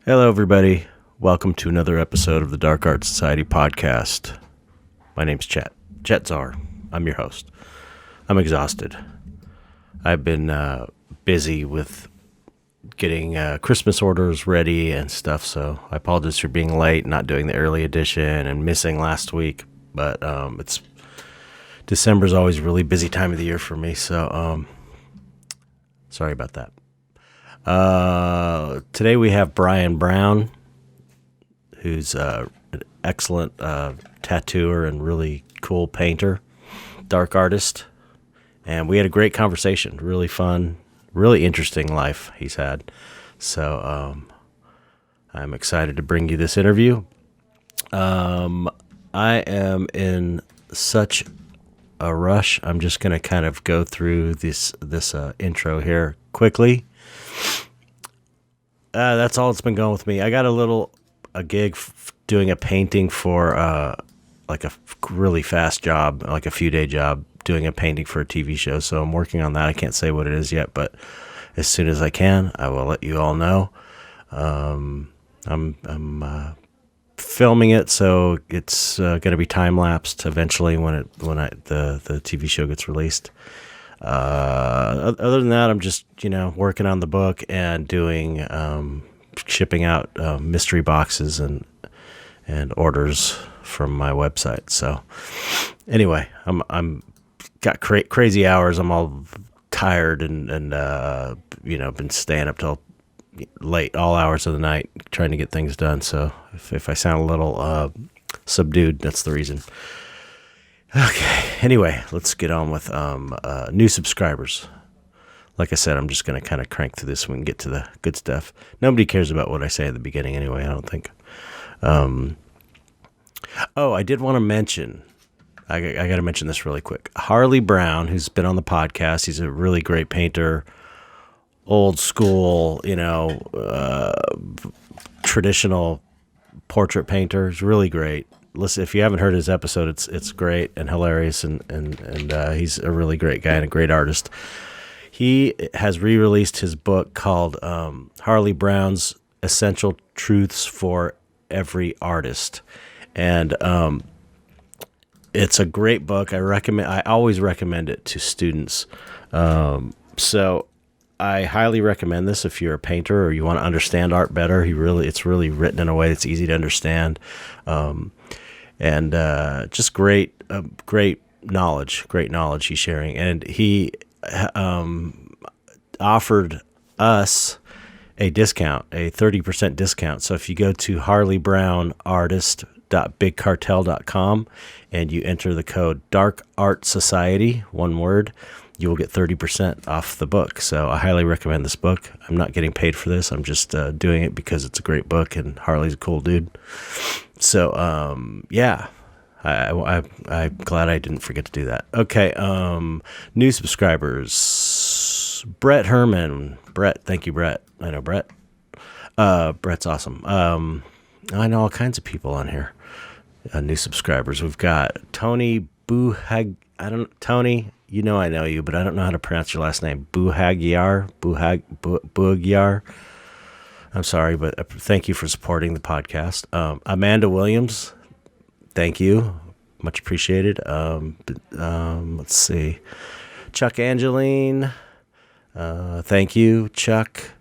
Hello, everybody. Welcome to another episode of the Dark Art Society podcast. My name's Chet Zar. I'm your host. I'm exhausted. I've been busy with getting Christmas orders ready and stuff, so I apologize for being late, not doing the early edition, and missing last week. But it's December's always a really busy time of the year for me, so sorry about that. Today we have Brian Brown, who's an excellent tattooer and really cool painter, dark artist. And we had a great conversation, really fun, really interesting life he's had. So I'm excited to bring you this interview. I am in such a rush. I'm just going to kind of go through this intro here quickly. That's all that's been going with me. I got a gig doing a painting for like a really fast job, like a few day job, doing a painting for a TV show. So I'm working on that. I can't say what it is yet, but as soon as I can, I will let you all know. I'm filming it, so it's going to be time lapsed eventually when the TV show gets released. Other than that, I'm just, working on the book and doing, shipping out, mystery boxes and orders from my website. So anyway, I'm got crazy hours. I'm all tired and been staying up till late, all hours of the night, trying to get things done. So if I sound a little, subdued, that's the reason. Okay, anyway, let's get on with new subscribers. Like I said, I'm just going to kind of crank through this so we can get to the good stuff. Nobody cares about what I say at the beginning anyway, I don't think. I did want to mention, I got to mention this really quick. Harley Brown, who's been on the podcast, he's a really great painter, old school, traditional portrait painter. He's really great. Listen, if you haven't heard his episode, it's great and hilarious, and he's a really great guy and a great artist. He has re-released his book called Harley Brown's Essential Truths for Every Artist, and it's a great book. I always recommend it to students. So I highly recommend this if you're a painter or you want to understand art better. It's really written in a way that's easy to understand. And just great knowledge he's sharing. And he offered us a discount, a 30% discount. So if you go to harleybrownartist.bigcartel.com and you enter the code Dark Art Society, one word, you will get 30% off the book. So I highly recommend this book. I'm not getting paid for this. I'm just doing it because it's a great book and Harley's a cool dude. So, yeah, I'm glad I didn't forget to do that. Okay, new subscribers. Brett Herman. Brett, thank you, Brett. I know Brett. Brett's awesome. I know all kinds of people on here. New subscribers. We've got Tony Buhag. Tony, I know you, but I don't know how to pronounce your last name. Buhagyar. I'm sorry, but thank you for supporting the podcast. Amanda Williams, thank you. Much appreciated. Let's see. Chuck Angeline, thank you, Chuck.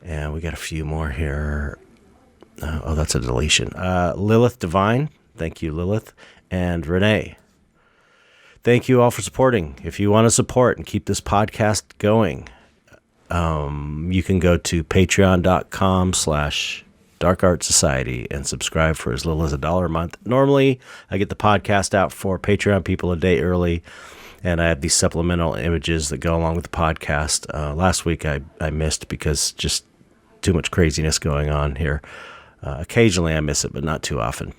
And we got a few more here. That's a deletion. Lilith Divine, thank you, Lilith. And Renee, thank you all for supporting. If you want to support and keep this podcast going, you can go to patreon.com/darkartsociety and subscribe for as little as $1 a month. Normally, I get the podcast out for Patreon people a day early, and I have these supplemental images that go along with the podcast. Last week, I missed because just too much craziness going on here. Occasionally, I miss it, but not too often.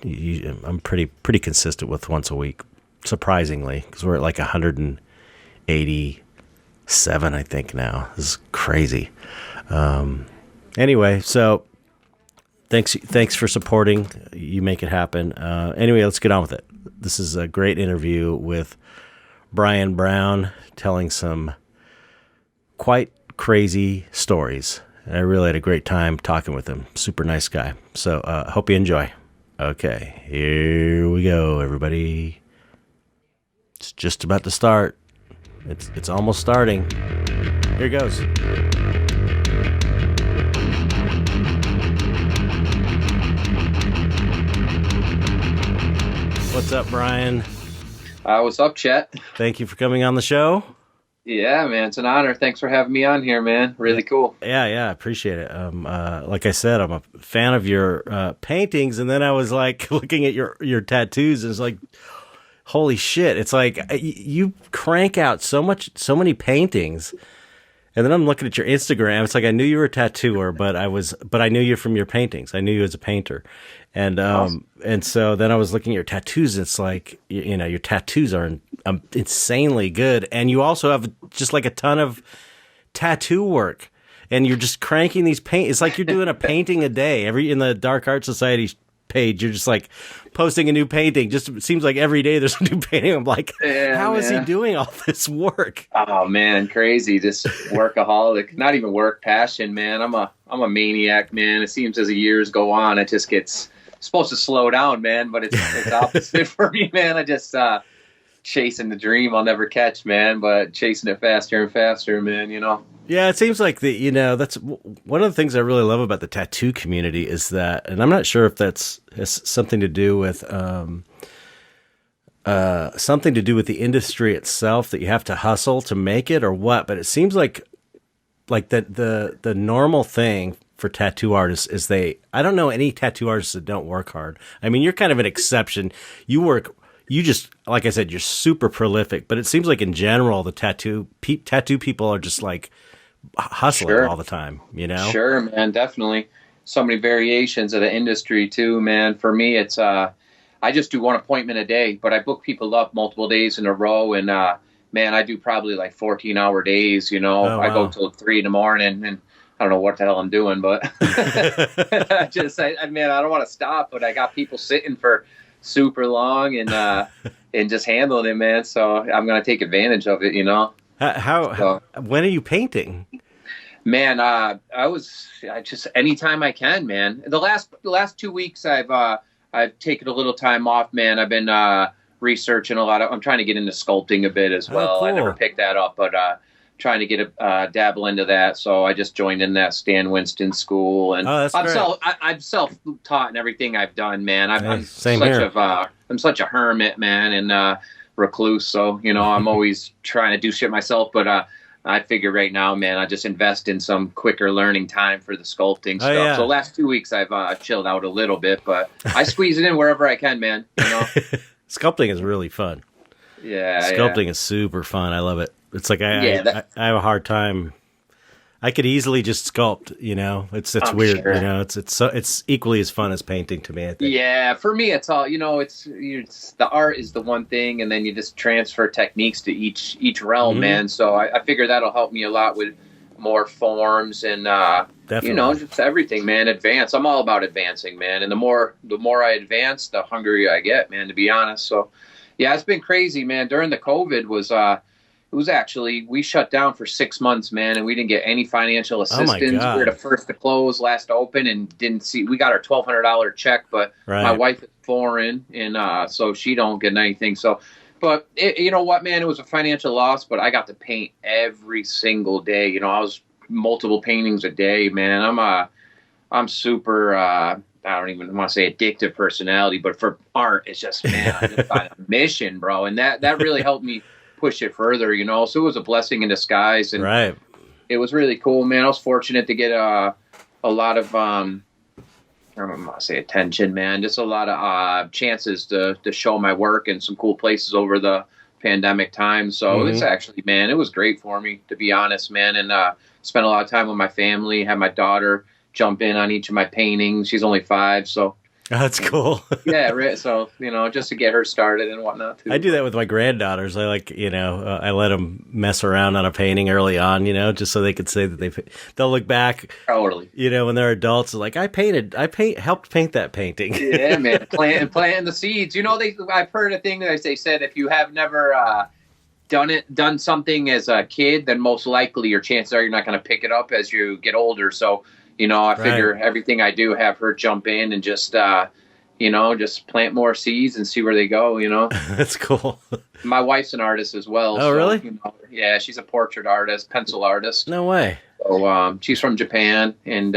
I'm pretty consistent with once a week, surprisingly, because we're at like 187, I think, now. This is crazy. Anyway, so thanks for supporting. You make it happen. Anyway, let's get on with it. This is a great interview with Brian Brown telling some quite crazy stories. I really had a great time talking with him. Super nice guy. So hope you enjoy. Okay, here we go, everybody. It's just about to start. It's almost starting. Here goes. What's up, Brian? What's up, Chet? Thank you for coming on the show. Yeah, man, it's an honor. Thanks for having me on here, man. Really cool. Yeah, I appreciate it. Like I said, I'm a fan of your paintings, and then I was like looking at your tattoos, and it's like, holy shit! It's like you crank out so many paintings, and then I'm looking at your Instagram. It's like I knew you were a tattooer, but I knew you from your paintings. I knew you as a painter, and Awesome. and so then I was looking at your tattoos. And it's like your tattoos are insanely good, and you also have just like a ton of tattoo work, and you're just cranking these paint. It's like you're doing a painting a day. In the Dark Art Society page, you're just like posting a new painting. Just it seems like every day there's a new painting. I'm like, Yeah, how is he man. doing all this work? Oh man, crazy. Just workaholic. Not even work, passion, man. I'm a maniac, man. It seems as the years go on, it just gets supposed to slow down, man. But it's opposite for me, man. I just chasing the dream I'll never catch, man. But chasing it faster and faster, man. Yeah, it seems like that's one of the things I really love about the tattoo community is that, and I'm not sure if that's has something to do with the industry itself, that you have to hustle to make it or what, but it seems like that the normal thing for tattoo artists is I don't know any tattoo artists that don't work hard. I mean, you're kind of an exception. You just, like I said, you're super prolific, but it seems like in general, the tattoo people are just like hustling Sure. all the time, Sure, man. Definitely. So many variations of the industry too, man. For me, it's I just do one appointment a day, but I book people up multiple days in a row, and man, I do probably like 14-hour days. Oh, I go wow. till 3 in the morning, and I don't know what the hell I'm doing, but I man, I don't want to stop, but I got people sitting for super long and just handling it, man. So I'm gonna take advantage of it, When are you painting? Man, I just anytime I can, man. The last 2 weeks I've taken a little time off, man. I've been researching a lot. I'm trying to get into sculpting a bit as well. Cool. I never picked that up, but trying to get dabble into that. So I just joined in that Stan Winston school, and Oh, that's great. I'm self-taught in everything I've done, man. I'm same such here. I'm such a hermit, man, and recluse. So I'm always trying to do shit myself, but I figure right now, man, I just invest in some quicker learning time for the sculpting stuff. Yeah. So last 2 weeks I've chilled out a little bit, but I squeeze it in wherever I can, man. Sculpting is really fun. Yeah. Sculpting is super fun. I love it. It's like I have a hard time. I could easily just sculpt, It's I'm weird, sure. It's equally as fun as painting to me, I think. Yeah, for me, it's all it's the art is the one thing, and then you just transfer techniques to each realm, Mhm. man. So I figure that'll help me a lot with more forms and Definitely. just everything, man. Advance. I'm all about advancing, man. And the more I advance, the hungrier I get, man. To be honest, so yeah, it's been crazy, man. During the COVID it was actually, we shut down for 6 months, man, and we didn't get any financial Oh, my assistance. God. We were the first to close, last to open, and we got our $1,200 check, but Right. my wife is foreign, and so she don't get anything. So, but you know what, man, it was a financial loss, but I got to paint every single day. I was multiple paintings a day, man. I'm super, I don't even want to say addictive personality, but for art, it's just, man, I'm just on a mission, bro. And that really helped me push it further, so it was a blessing in disguise, and Right. it was really cool, man. I was fortunate to get a lot of I don't want to say attention, man, just a lot of chances to show my work in some cool places over the pandemic time. So It's actually, man, it was great for me, to be honest, man, and spent a lot of time with my family. Had my daughter jump in on each of my paintings. She's only 5, so That's cool. yeah, right. So, just to get her started and whatnot too. I do that with my granddaughters. I I let them mess around on a painting early on, just so they could say that they'll look back, Totally. when they're adults, like helped paint that painting. Yeah, man. Planting the seeds. I've heard a thing that they said, if you have never done something as a kid, then most likely your chances are you're not going to pick it up as you get older. So, I figure everything I do, have her jump in and just, just plant more seeds and see where they go, That's cool. My wife's an artist as well. Oh, really? Yeah, she's a portrait artist, pencil artist. No way. So she's from Japan and,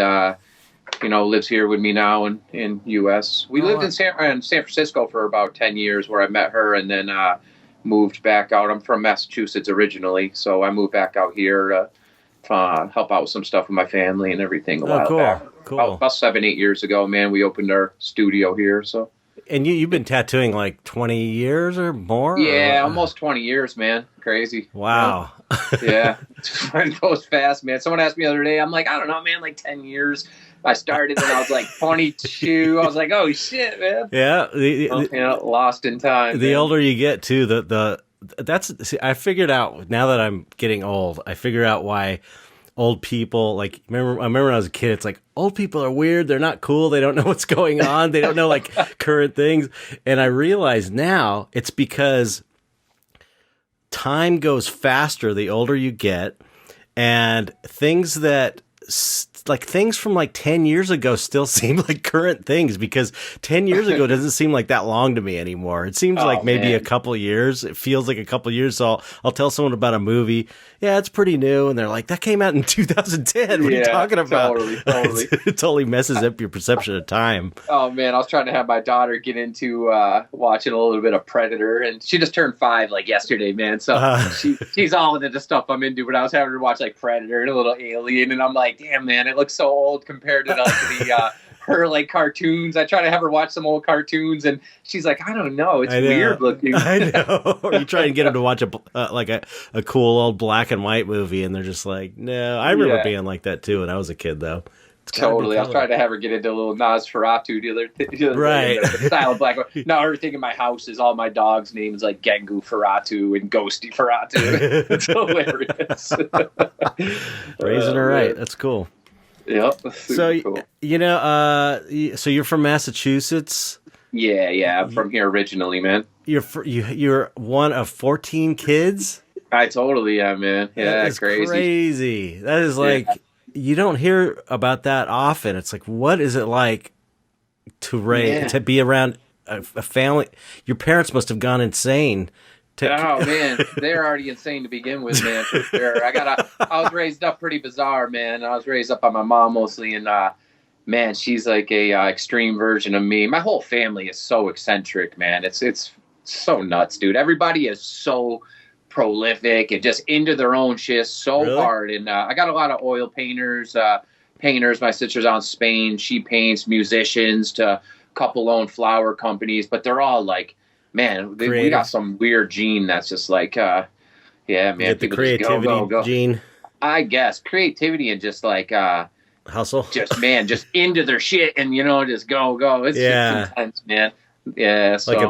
lives here with me now in U.S. We lived in San Francisco for about 10 years where I met her and then moved back out. I'm from Massachusetts originally, so I moved back out here to help out with some stuff with my family and everything a while back. Cool. About 7-8 years ago, man, we opened our studio here. So. And you've been tattooing like 20 years or more? Yeah, almost 20 years, man. Crazy. Wow. Yeah. It goes fast, man. Someone asked me the other day, I'm like, I don't know, man, like 10 years. I started when I was like 22. I was like, oh shit, man. Yeah. Lost in time. The man. older you get too, I figured out now that I'm getting old, I figure out why old people, like, I remember when I was a kid, it's like, old people are weird. They're not cool. They don't know what's going on. They don't know like current things. And I realize now it's because time goes faster the older you get, and things from like 10 years ago still seem like current things, because 10 years ago doesn't seem like that long to me anymore. It seems like maybe a couple of years. It feels like a couple of years. So I'll tell someone about a movie. Yeah, it's pretty new. And they're like, that came out in 2010. What are you talking about? Totally. It totally messes up your perception of time. Oh, man. I was trying to have my daughter get into watching a little bit of Predator. And she just turned 5 like yesterday, man. So she's all into the stuff I'm into. But I was having her watch like Predator and a little Alien. And I'm like, damn, man, it looks so old compared to the her like cartoons. I try to have her watch some old cartoons, and she's like, I don't know, it's weird looking. I know. Or you try and get them to watch a cool old black and white movie, and they're just like, no. I remember being like that too when I was a kid, though. Totally. I was trying to have her get into a little Nosferatu the other right. The style of black. Now everything in my house is all my dogs' names, like Gengu Ferratu and Ghosty Ferratu. It's hilarious. Raising her right. That's cool. Yep. So cool. So you're from Massachusetts? Yeah. I'm from here originally, man. You're one of 14 kids? I totally am, man. Yeah, that's crazy. That is like, you don't hear about that often. It's like, what is it like to raise, to be around a family? Your parents must have gone insane. Oh man, they're already insane to begin with, man. For sure. I was raised up pretty bizarre, man. I was raised up by my mom mostly, and man, she's like a extreme version of me. My whole family is so eccentric, man. It's so nuts, dude. Everybody is so prolific and just into their own shit so hard. And I got a lot of oil painters. My sister's out in Spain. She paints, musicians, to a couple own flower companies, but they're all like, man, we got some weird gene that's just like, man. The creativity gene. I guess creativity and just like hustle. Just into their shit and just go. It's just intense, man. Yeah, so, like the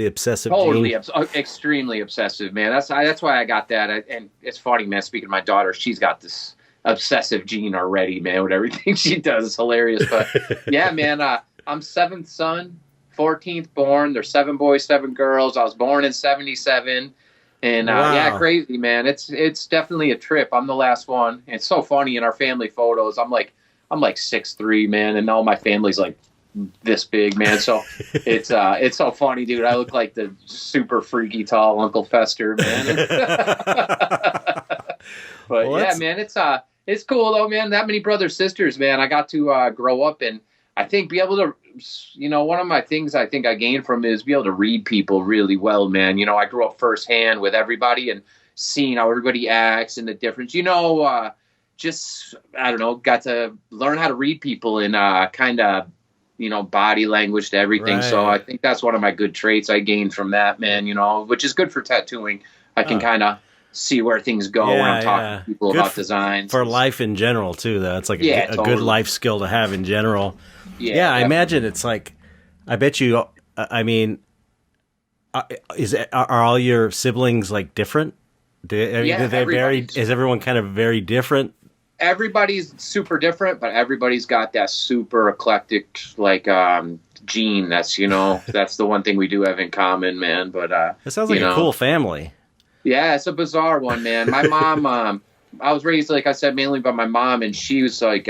obsessive totally gene. Extremely obsessive, man. That's why I got that. And it's funny, man. Speaking of my daughter, she's got this obsessive gene already, man. With everything she does, it's hilarious. But yeah, man, I'm 7th son. 14th born. There's 7 boys, 7 girls. I was born in 1977, and wow. Crazy, man. It's definitely a trip. I'm the last one. It's so funny in our family photos. I'm like 6'3", man, and all my family's like this big, man. So it's so funny, dude. I look like the super freaky tall Uncle Fester, man. But man, it's cool though, man. That many brothers, sisters, man. I got to grow up and I think be able to, one of my things I think I gained from is be able to read people really well, man. I grew up firsthand with everybody and seeing how everybody acts and the difference, just, I don't know, got to learn how to read people and kind of, body language to everything. Right. So I think that's one of my good traits I gained from that, man, which is good for tattooing. I can kind of see where things go when I'm talking to people about designs. For life in general, too, though. It's like a good life skill to have in general. Yeah, I imagine it's like, I bet you, I mean, are all your siblings like different? Is everyone kind of very different? Everybody's super different, but everybody's got that super eclectic, like, gene. That's, that's the one thing we do have in common, man. But it sounds like a cool family. Yeah, it's a bizarre one, man. My mom, I was raised, like I said, mainly by my mom, and she was like,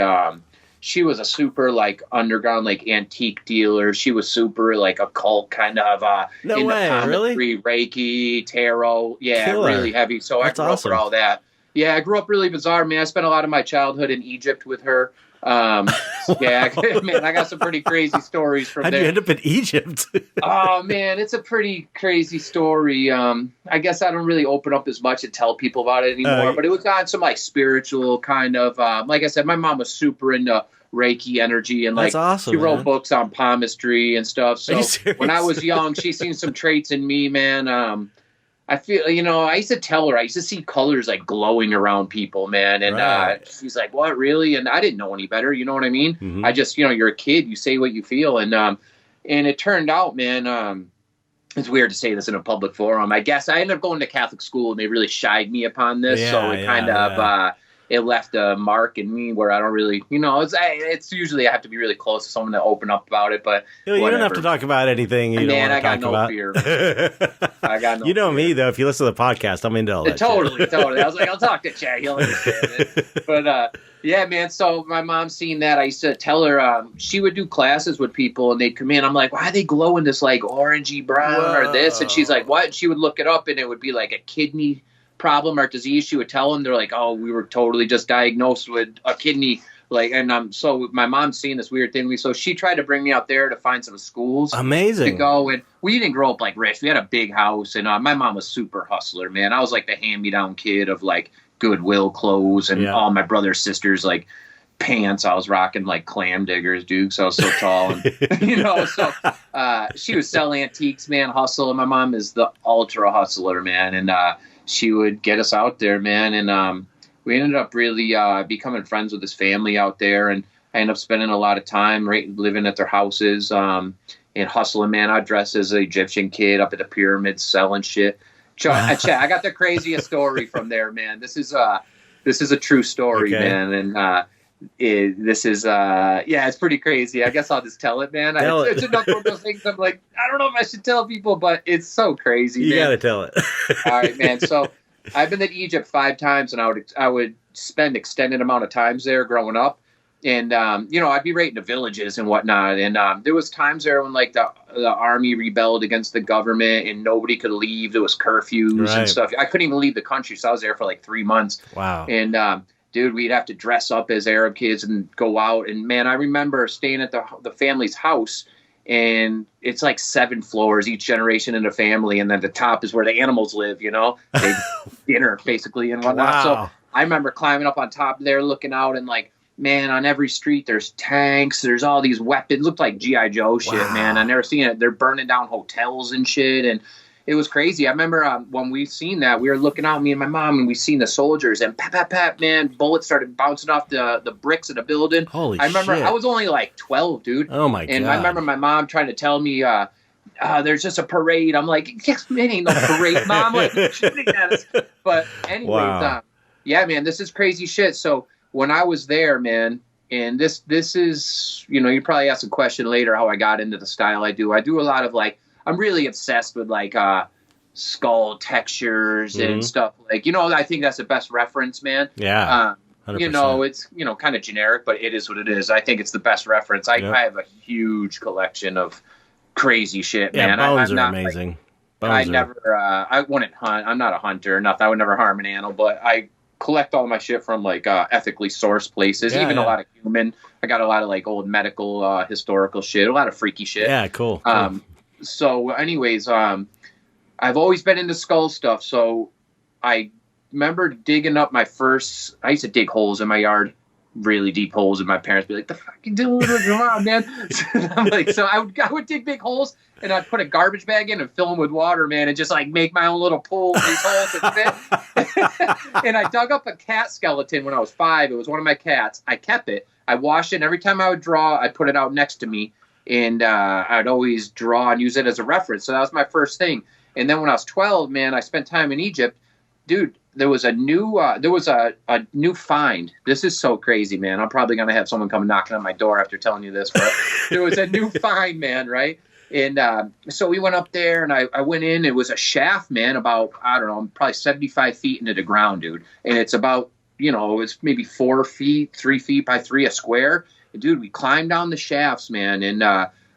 she was a super like underground like antique dealer. She was super like occult kind of No in the way, really? palmistry, Reiki, tarot. Yeah, Killer. really heavy. So That's I grew awesome. up with all that. Yeah, I grew up really bizarre, man. I spent a lot of my childhood in Egypt with her. Yeah, man, I got some pretty crazy stories from How'd there. you end up in Egypt? Oh man, it's a pretty crazy story. I guess I don't really open up as much and tell people about it anymore. But it was on some like spiritual kind of. Like I said, my mom was super into Reiki energy and like That's awesome, she wrote man. books on palmistry and stuff. Are you So when I serious? was young, she seen some traits in me, man. I feel, I used to tell her, I used to see colors like glowing around people, man. And Right. she's like, what, really? And I didn't know any better. You know what I mean? Mhm. I just, you're a kid, you say what you feel. And it turned out, man, it's weird to say this in a public forum. I guess I ended up going to Catholic school and they really shied me upon this. So it kind of, it left a mark in me where I don't really, it's usually I have to be really close to someone to open up about it. But You don't have whatever. to talk about anything you Man, don't I got want no to fear. talk about. I got no You know fear. me, though. If you listen to the podcast, I'm into all that Totally. shit. I was like, I'll talk to Chet. He'll understand it. But yeah, man. So my mom seen that. I used to tell her she would do classes with people, and they'd come in. I'm like, why are they glowing this like orangey brown or this? And she's like, what? And she would look it up, and it would be like a kidney problem or disease. She would tell them. They're like, oh, we were totally just diagnosed with a kidney. Like, and so my mom's seeing this weird thing. So she tried to bring me out there to find some schools to Amazing. go. And we didn't grow up like rich. We had a big house, and my mom was super hustler, man. I was like the hand-me-down kid of like Goodwill clothes, and all my brother's sisters like pants. I was rocking like clam diggers, dude. So I was so tall, and So she was selling antiques, man, hustle. And my mom is the ultra hustler, man, and she would get us out there, man, and we ended up really becoming friends with this family out there, and I ended up spending a lot of time living at their houses and hustling, man. I dressed as an Egyptian kid up at the pyramids selling shit. I got the craziest story from there, man. This is a true story, Okay. man, and it's pretty crazy. I guess I'll just tell it, man. It's another one of those things I'm like, I don't know if I should tell people, but it's so crazy, You man. gotta tell it. All right, man. So I've been to Egypt 5 times, and I would spend extended amount of times there growing up. And, I'd be right in the villages and whatnot. And there was times there when, like, the army rebelled against the government and nobody could leave. There was curfews and stuff. I couldn't even leave the country, so I was there for, like, 3 months. Wow. And, dude, we'd have to dress up as Arab kids and go out. And, man, I remember staying at the family's house, and it's like 7 floors, each generation in the family. And then the top is where the animals live, They dinner, basically, and whatnot. Wow. So I remember climbing up on top there, looking out, and, like, man, on every street there's tanks, there's all these weapons. Looked like G.I. Joe shit, man. I never seen it. They're burning down hotels and shit, and it was crazy. I remember when we seen that, we were looking out, me and my mom, and we seen the soldiers, and pap, pap, pap, man, bullets started bouncing off the bricks of the building. Holy I remember shit. I was only like 12, dude. Oh, my God. And I remember my mom trying to tell me, there's just a parade. I'm like, yes, it ain't no parade, Mom. Like, you're shooting at us. But anyways, Wow. yeah, man, this is crazy shit. So when I was there, man, and this is, you probably ask a question later how I got into the style I do. I do a lot of like, I'm really obsessed with like skull textures and stuff. Like, I think that's the best reference, man. Yeah. 100%. It's, kind of generic, but it is what it is. I think it's the best reference. I have a huge collection of crazy shit, Yeah, man. bones I'm are not, amazing. I wouldn't hunt. I'm not a hunter or nothing. I would never harm an animal, but I collect all my shit from like ethically sourced places, a lot of human. I got a lot of like old medical, historical shit, a lot of freaky shit. Yeah, cool. So anyways, I've always been into skull stuff. So I remember digging up I used to dig holes in my yard, really deep holes, and my parents would be like, the fuck you doing? Come on, man. I'm like, so I would dig big holes, and I'd put a garbage bag in and fill them with water, man, and just like make my own little pool in these holes and fit. And I dug up a cat skeleton when I was 5. It was one of my cats. I kept it. I washed it, and every time I would draw, I'd put it out next to me, and I'd always draw and use it as a reference. So that was my first thing. And then when I was 12, man, I spent time in Egypt. Dude, there was a new find. This is so crazy, man. I'm probably going to have someone come knocking on my door after telling you this, but there was a new find, man, right? And so we went up there, and I went in. It was a shaft, man, about, I don't know, probably 75 feet into the ground, dude. And it's about, it's maybe 4 feet, 3 feet by 3 a square. And dude, we climbed down the shafts, man. And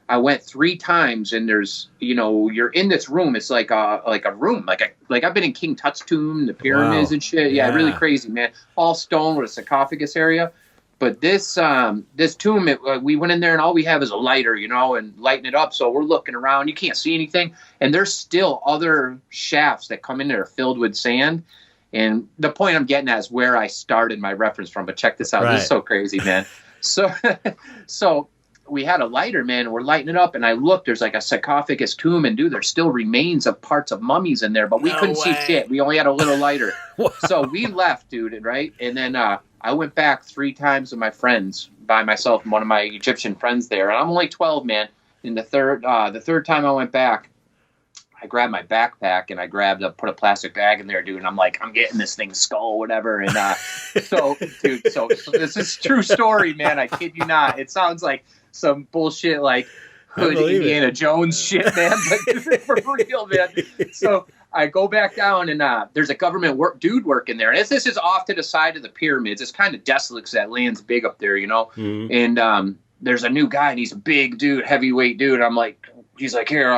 I went 3 times, and there's, you're in this room. It's like a room, like I've been in King Tut's tomb, the pyramids and shit. Yeah, really crazy, man. All stone with a sarcophagus area. But this tomb, we went in there, and all we have is a lighter, and lighting it up. So we're looking around. You can't see anything. And there's still other shafts that come in there filled with sand. And the point I'm getting at is where I started my reference from. But check this out. Right. This is so crazy, man. So we had a lighter, man, and we're lighting it up. And I looked, there's like a sarcophagus tomb. And, dude, there's still remains of parts of mummies in there. But we couldn't see shit. We only had a little lighter. Wow. So we left, dude, right? And then I went back 3 times with my friends by myself and one of my Egyptian friends there. And I'm only 12, man. And the third time I went back, I grabbed my backpack and I put a plastic bag in there, dude. And I'm like, I'm getting this thing's skull, whatever. And so this is true story, man. I kid you not. It sounds like some bullshit like hood Indiana Jones shit, man. But for real, man. So I go back down, and there's a government dude working there. And this is off to the side of the pyramids. It's kind of desolate because that land's big up there, Mm-hmm. And there's a new guy, and he's a big dude, heavyweight dude. I'm like, he's like, here,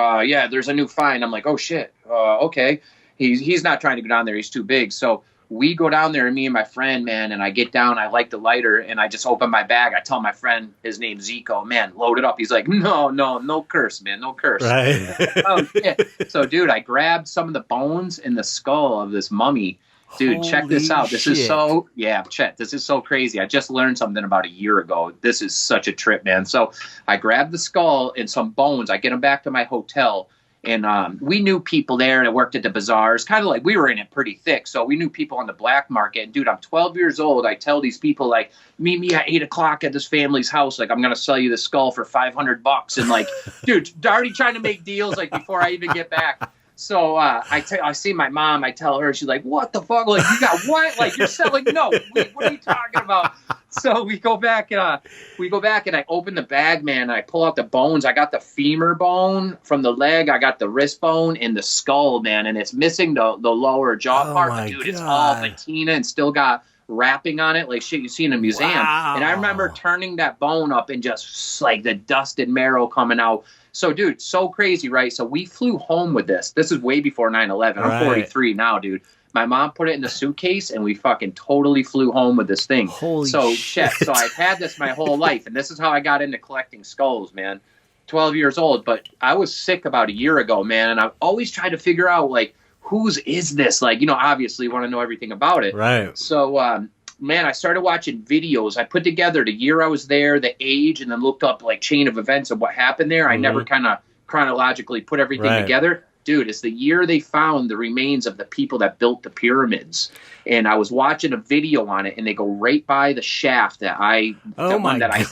there's a new find. I'm like, oh, shit, okay. He's not trying to go down there. He's too big. So we go down there, and me and my friend, man, and I get down. I light the lighter, and I just open my bag. I tell my friend, his name's Zico, man, load it up. He's like, no curse, man, no curse. Right. Oh, yeah. So, dude, I grabbed some of the bones and the skull of this mummy. Dude, Holy check this out. This shit. is so, Chet, this is so crazy. I just learned something about a year ago. This is such a trip, man. So I grabbed the skull and some bones. I get them back to my hotel. And we knew people there that worked at the bazaars, kind of like we were in it pretty thick. So we knew people on the black market. And, dude, I'm 12 years old. I tell these people, like, meet me at 8 o'clock at this family's house. Like, I'm going to sell you the skull for $500. And, like, dude, already trying to make deals, like, before I even get back. So I see my mom. I tell her, she's like, what the fuck? Like, you got what? Like, you're selling? No. Wait, what are you talking about? So we go back and I open the bag, man. And I pull out the bones. I got the femur bone from the leg. I got the wrist bone and the skull, man. And it's missing the lower jaw part. But, dude, it's all patina and still got wrapping on it, like shit you see in a museum. Wow. And I remember turning that bone up and just like the dust and marrow coming out. So, dude, so crazy, right? So we flew home with this. This is way before 9/11. I'm 43 now, dude. My mom put it in the suitcase, and we fucking totally flew home with this thing. Holy shit. So I've had this my whole life, and this is how I got into collecting skulls, man. 12 years old, but I was sick about a year ago, man, and I've always tried to figure out, like, whose is this? Like, obviously want to know everything about it. Right. So, man, I started watching videos. I put together the year I was there, the age, and then looked up, like, chain of events of what happened there. I never kind of chronologically put everything together. Dude, it's the year they found the remains of the people that built the pyramids. And I was watching a video on it, and they go right by the shaft that I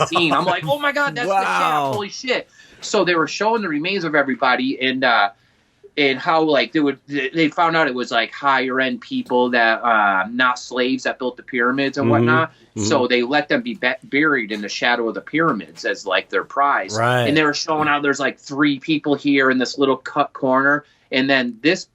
seen. I'm like, oh, my God, that's the shaft. Holy shit. So they were showing the remains of everybody, and how, like, they found out it was, like, higher-end people that, not slaves that built the pyramids and whatnot. Mm-hmm. So they let them be buried in the shadow of the pyramids as, like, their prize. Right. And they were showing how there's, like, 3 people here in this little cut corner. And then this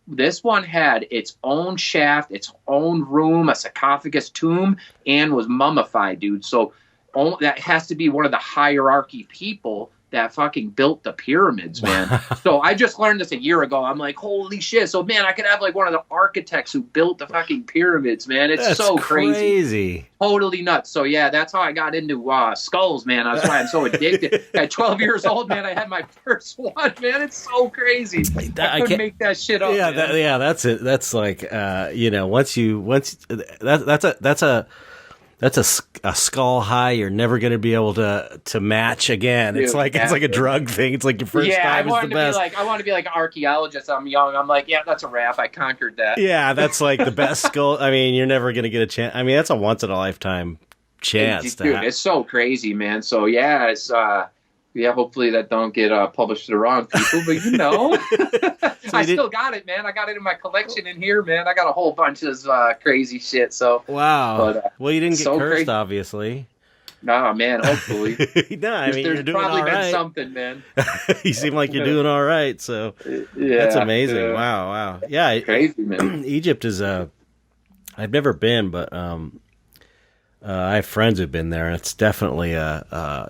one had its own shaft, its own room, a sarcophagus tomb, and was mummified, dude. So that has to be one of the hierarchy people that fucking built the pyramids, man. So I just learned this a year ago. I'm like, holy shit. So, man, I could have, like, one of the architects who built the fucking pyramids, man. That's so crazy. Totally nuts. So, yeah, that's how I got into skulls, man. That's why I'm so addicted. At 12 years old, man, I had my first one, man. It's so crazy. I couldn't make that shit up, man. That's it. That's like, that's a skull high you're never going to be able to match again. Dude, it's like a drug thing. It's like your first time is the best. I want to be like an archaeologist. I'm young. I'm like, yeah, that's a wrap. I conquered that. Yeah, that's like the best skull. I mean, you're never going to get a chance. I mean, that's a once in a lifetime chance. Dude, it's so crazy, man. So yeah, it's hopefully that don't get published to the wrong people, but I still got it, man. I got it in my collection in here, man. I got a whole bunch of crazy shit. So wow. But, well, you didn't get cursed, crazy. Obviously. Nah, man. Hopefully, No, I mean, you're there's doing probably all been right. something, man. You seem like you're doing all right. So that's Yeah, amazing. yeah. Wow, wow. Yeah, Crazy, man. Egypt is I've never been, but I have friends who've been there, and it's definitely a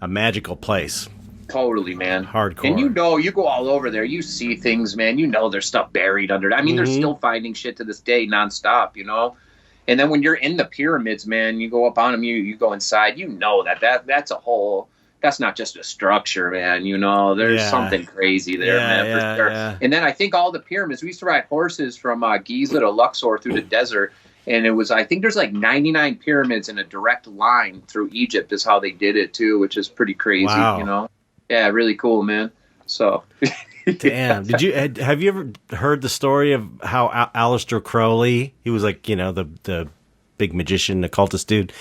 magical place. Totally, man. Hardcore. And you go all over there, you see things, man. You know, there's stuff buried under. I mean, they're still finding shit to this day, nonstop. You know. And then when you're in the pyramids, man, you go up on them, you go inside, you know that's a whole, that's not just a structure, man. You know, there's something crazy there, man, for sure. Yeah. And then I think all the pyramids, we used to ride horses from Giza to Luxor through the desert. And it was, I think there's like 99 pyramids in a direct line through Egypt is how they did it too, which is pretty crazy, you know? Yeah, really cool, man. So... Damn. Have you ever heard the story of how Aleister Crowley, he was like, the big magician, occultist dude.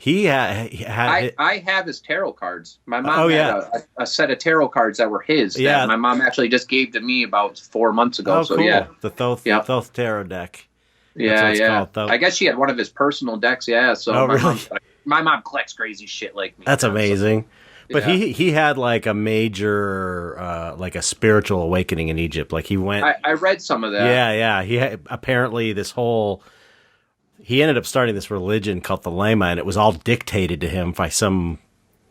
I have his tarot cards. My mom had a set of tarot cards that were his. Yeah. That my mom actually just gave to me about 4 months ago. Oh, so cool. yeah. The Thoth tarot deck. Yeah. I guess she had one of his personal decks. Yeah. So really? My mom collects crazy shit like me. That's amazing. So. But he had like a major, like a spiritual awakening in Egypt. Like he went. I read some of that. Yeah. He had apparently he ended up starting this religion called the Lama, and it was all dictated to him by some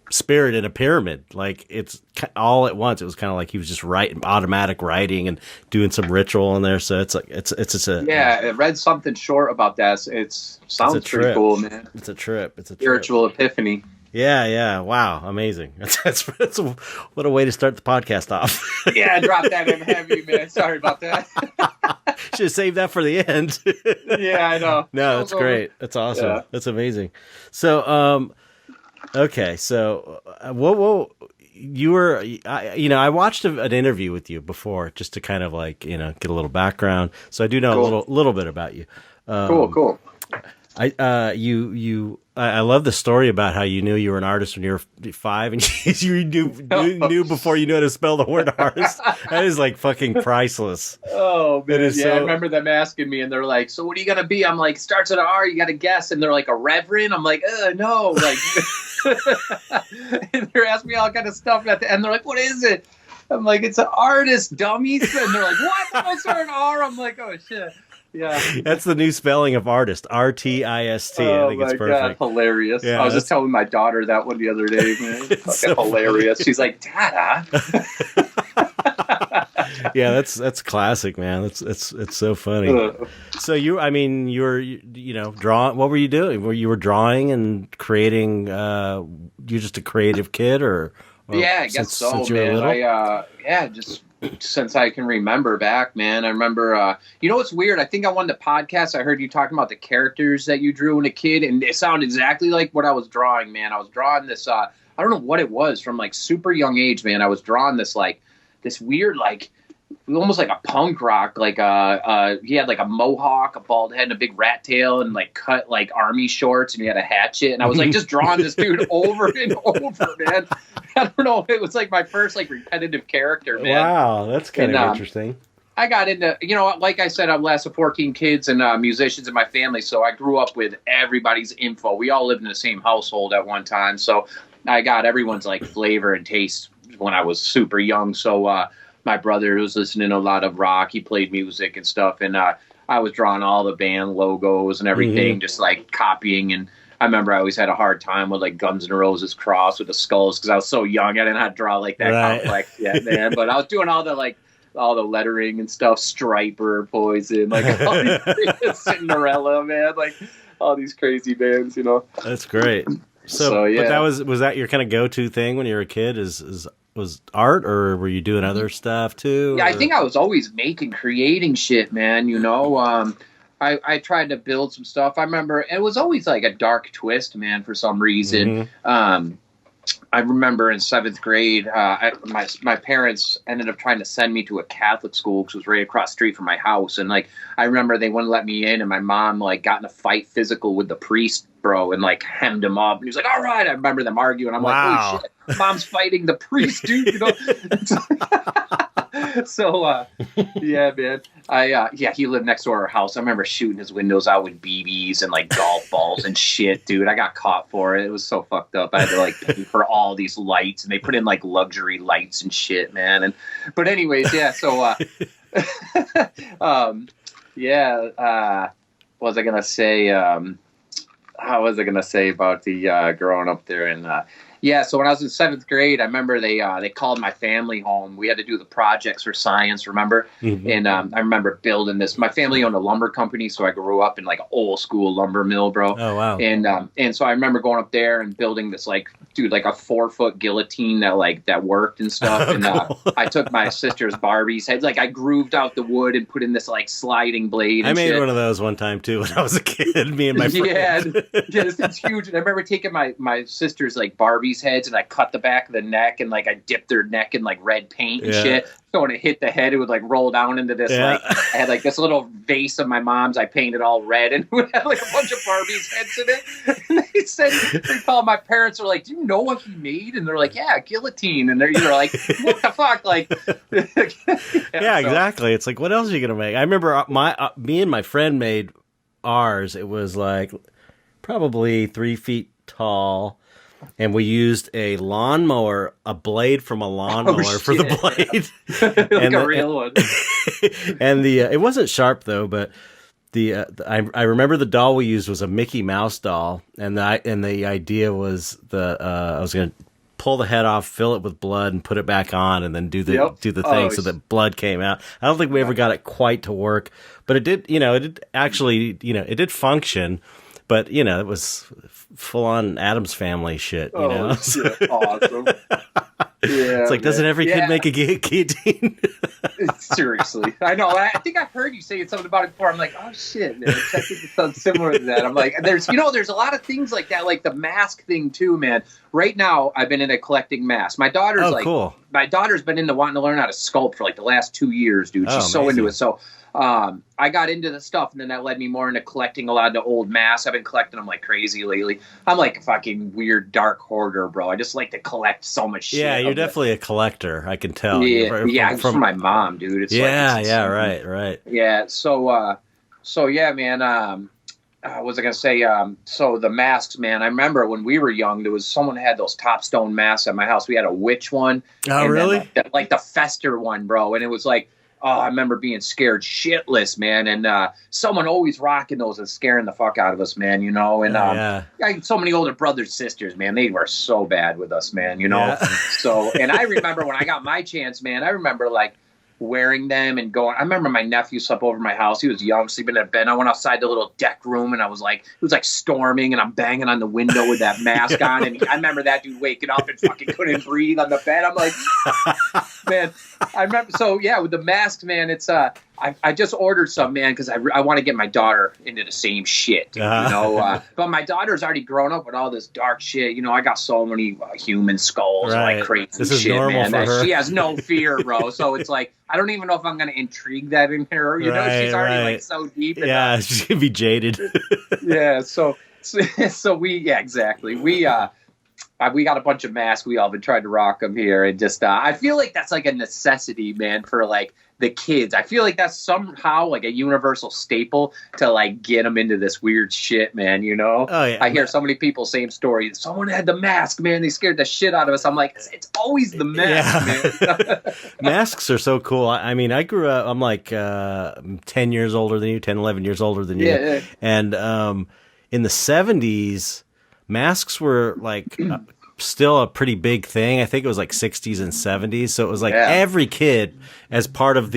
spirit in a pyramid. Like it's all at once. It was kind of like he was just automatic writing and doing some ritual in there. So it's like it's a I read something short about that. It sounds pretty cool, man. It's a trip. It's a spiritual epiphany. Yeah. Wow. Amazing. That's what a way to start the podcast off. Yeah, drop that in heavy, man. Sorry about that. Should have saved that for the end. Yeah, I know. No, that's great. That's awesome. Yeah. That's amazing. So, okay. So, you were, I watched an interview with you before just to kind of like, get a little background. So I do know a little bit about you. Cool. I love the story about how you knew you were an artist when you were 5 and you knew before you knew how to spell the word artist. That is like fucking priceless. Oh, man. I remember them asking me and they're like, so what are you going to be? I'm like, starts with an R, you got to guess. And they're like, a reverend? I'm like, no. Like, and they're asking me all kind of stuff at the end. They're like, what is it? I'm like, it's an artist, dummies. And they're like, what? What's an R? I'm like, oh, shit. Yeah, that's the new spelling of artist. RTIST. I think it's perfect. God, hilarious. Yeah, I was just telling my daughter that one the other day, man. It's so hilarious. She's like, Dada. Yeah, that's classic, man. It's so funny. So you were drawing. What were you doing? You were drawing and creating. You're just a creative kid, or yeah, I guess so, man. Just since I can remember back, man. I remember, what's weird? I think on one of the podcasts, I heard you talking about the characters that you drew when a kid, and it sounded exactly like what I was drawing, man. I was drawing this, I don't know what it was, from like super young age, man. I was drawing this, like, this weird, like, almost like a punk rock, like, he had like a mohawk, a bald head, and a big rat tail, and like cut like army shorts, and he had a hatchet, and I was like just drawing this dude over and over, man. I don't know, it was like my first like repetitive character, man. Wow, that's kind of interesting. I got into, like I said, I'm last of 14 kids and musicians in my family, so I grew up with everybody's info. We all lived in the same household at one time, so I got everyone's like flavor and taste when I was super young. So my brother was listening to a lot of rock. He played music and stuff, and I was drawing all the band logos and everything, just like copying. And I remember I always had a hard time with like Guns N' Roses cross with the skulls because I was so young. I didn't know how to draw like that complex yet, man. But I was doing all the lettering and stuff, Striper, Poison, like all these Cinderella, man, like all these crazy bands, That's great. So yeah. But was that your kind of go-to thing when you were a kid? Was art, or were you doing other stuff too? Yeah, I think I was always creating shit, man. I tried to build some stuff. I remember it was always like a dark twist, man, for some reason. I remember in 7th grade, my parents ended up trying to send me to a Catholic school, which was right across the street from my house. And like, I remember they wouldn't let me in, and my mom like got in a fight physical with the priest, bro, and like hemmed him up. And he was like, all right. I remember them arguing. I'm like, holy shit, mom's fighting the priest, dude. So yeah, man. He lived next door to our house. I remember shooting his windows out with BBs and like golf balls and shit, dude. I got caught for it. It was so fucked up. I had to like pay for all these lights, and they put in like luxury lights and shit, man. But anyways, yeah. So what was I gonna say? How was I gonna say about the growing up there? And so when I was in 7th grade, I remember they called my family home. We had to do the projects for science, remember? Mm-hmm. And I remember building this. My family owned a lumber company, so I grew up in like an old school lumber mill, bro. Oh wow! And so I remember going up there and building this like a 4-foot guillotine that worked and stuff. And cool. I took my sister's Barbie's head, like I grooved out the wood and put in this like sliding blade. And I made shit. one of those one time too when I was a kid. Me and my friend. It's huge. And I remember taking my sister's like Barbie's heads and I cut the back of the neck and like I dipped their neck in like red paint and shit. So when it hit the head, it would like roll down into this like I had like this little vase of my mom's. I painted all red and we had like a bunch of Barbie's heads in it. And they called my parents. Were like, "Do you know what he made?" And they're like, "Yeah, guillotine." And they're like, "What the fuck?" Like, exactly. It's like, what else are you gonna make? I remember me and my friend made ours. It was like probably 3 feet tall. And we used a lawnmower, a blade from a lawnmower for the blade. Like a real one. And it wasn't sharp though, but I remember the doll we used was a Mickey Mouse doll, and the idea was I was going to pull the head off, fill it with blood, and put it back on, and then do the thing so that blood came out. I don't think we ever got it quite to work, but it did. It did function. But, it was full-on Addams Family shit, you know? Shit. Awesome. Yeah, it's like, doesn't every kid make a guillotine? Seriously. I know. I think I heard you say something about it before. I'm like, oh, shit, man. I think it sounds similar to that. I'm like, there's a lot of things like that, like the mask thing, too, man. Right now, I've been into collecting masks. My daughter's cool. My daughter's been into wanting to learn how to sculpt for like the last 2 years, dude. She's so into it. So I got into the stuff, and then that led me more into collecting a lot of the old masks. I've been collecting them like crazy lately. I'm like a fucking weird dark hoarder, bro. I just like to collect so much shit. Yeah, you're definitely a collector. I can tell. Yeah, from my mom, dude. It's right. Yeah, so yeah, man. What was I gonna say? So the masks, man. I remember when we were young, there was someone had those Topstone masks at my house. We had a witch one. Oh, really? Then, like the Fester one, bro. And it was like, I remember being scared shitless, man. And someone always rocking those and scaring the fuck out of us, man. And I had so many older brothers, sisters, man. They were so bad with us, man. So, and I remember when I got my chance, man. I remember like wearing them and going. I remember my nephew slept over my house. He was young, sleeping in bed. I went outside the little deck room, and I was like, it was like storming, and I'm banging on the window with that mask on. And I remember that dude waking up and fucking couldn't breathe on the bed. I'm like, man, I remember. So yeah, with the masks, man, it's I just ordered some, man, because I want to get my daughter into the same shit, but my daughter's already grown up with all this dark shit. I got so many human skulls, like crazy this is shit, normal man. For her. She has no fear, bro. So it's like, I don't even know if I'm going to intrigue that in her. She's already like so deep. Yeah, she's going to be jaded. Yeah, so we, exactly. We got a bunch of masks. We all been trying to rock them here. And just, I feel like that's like a necessity, man, for like the kids. I feel like that's somehow like a universal staple to like get them into this weird shit, man, Oh, yeah. I hear so many people, same story. Someone had the mask, man. They scared the shit out of us. I'm like, it's always the mask, man. Masks are so cool. I mean, I grew up, I'm like 10 years older than you, 10, 11 years older than you. Yeah. And in the 70s, masks were like still a pretty big thing. I think it was like 60s and 70s. So it was like every kid, as part of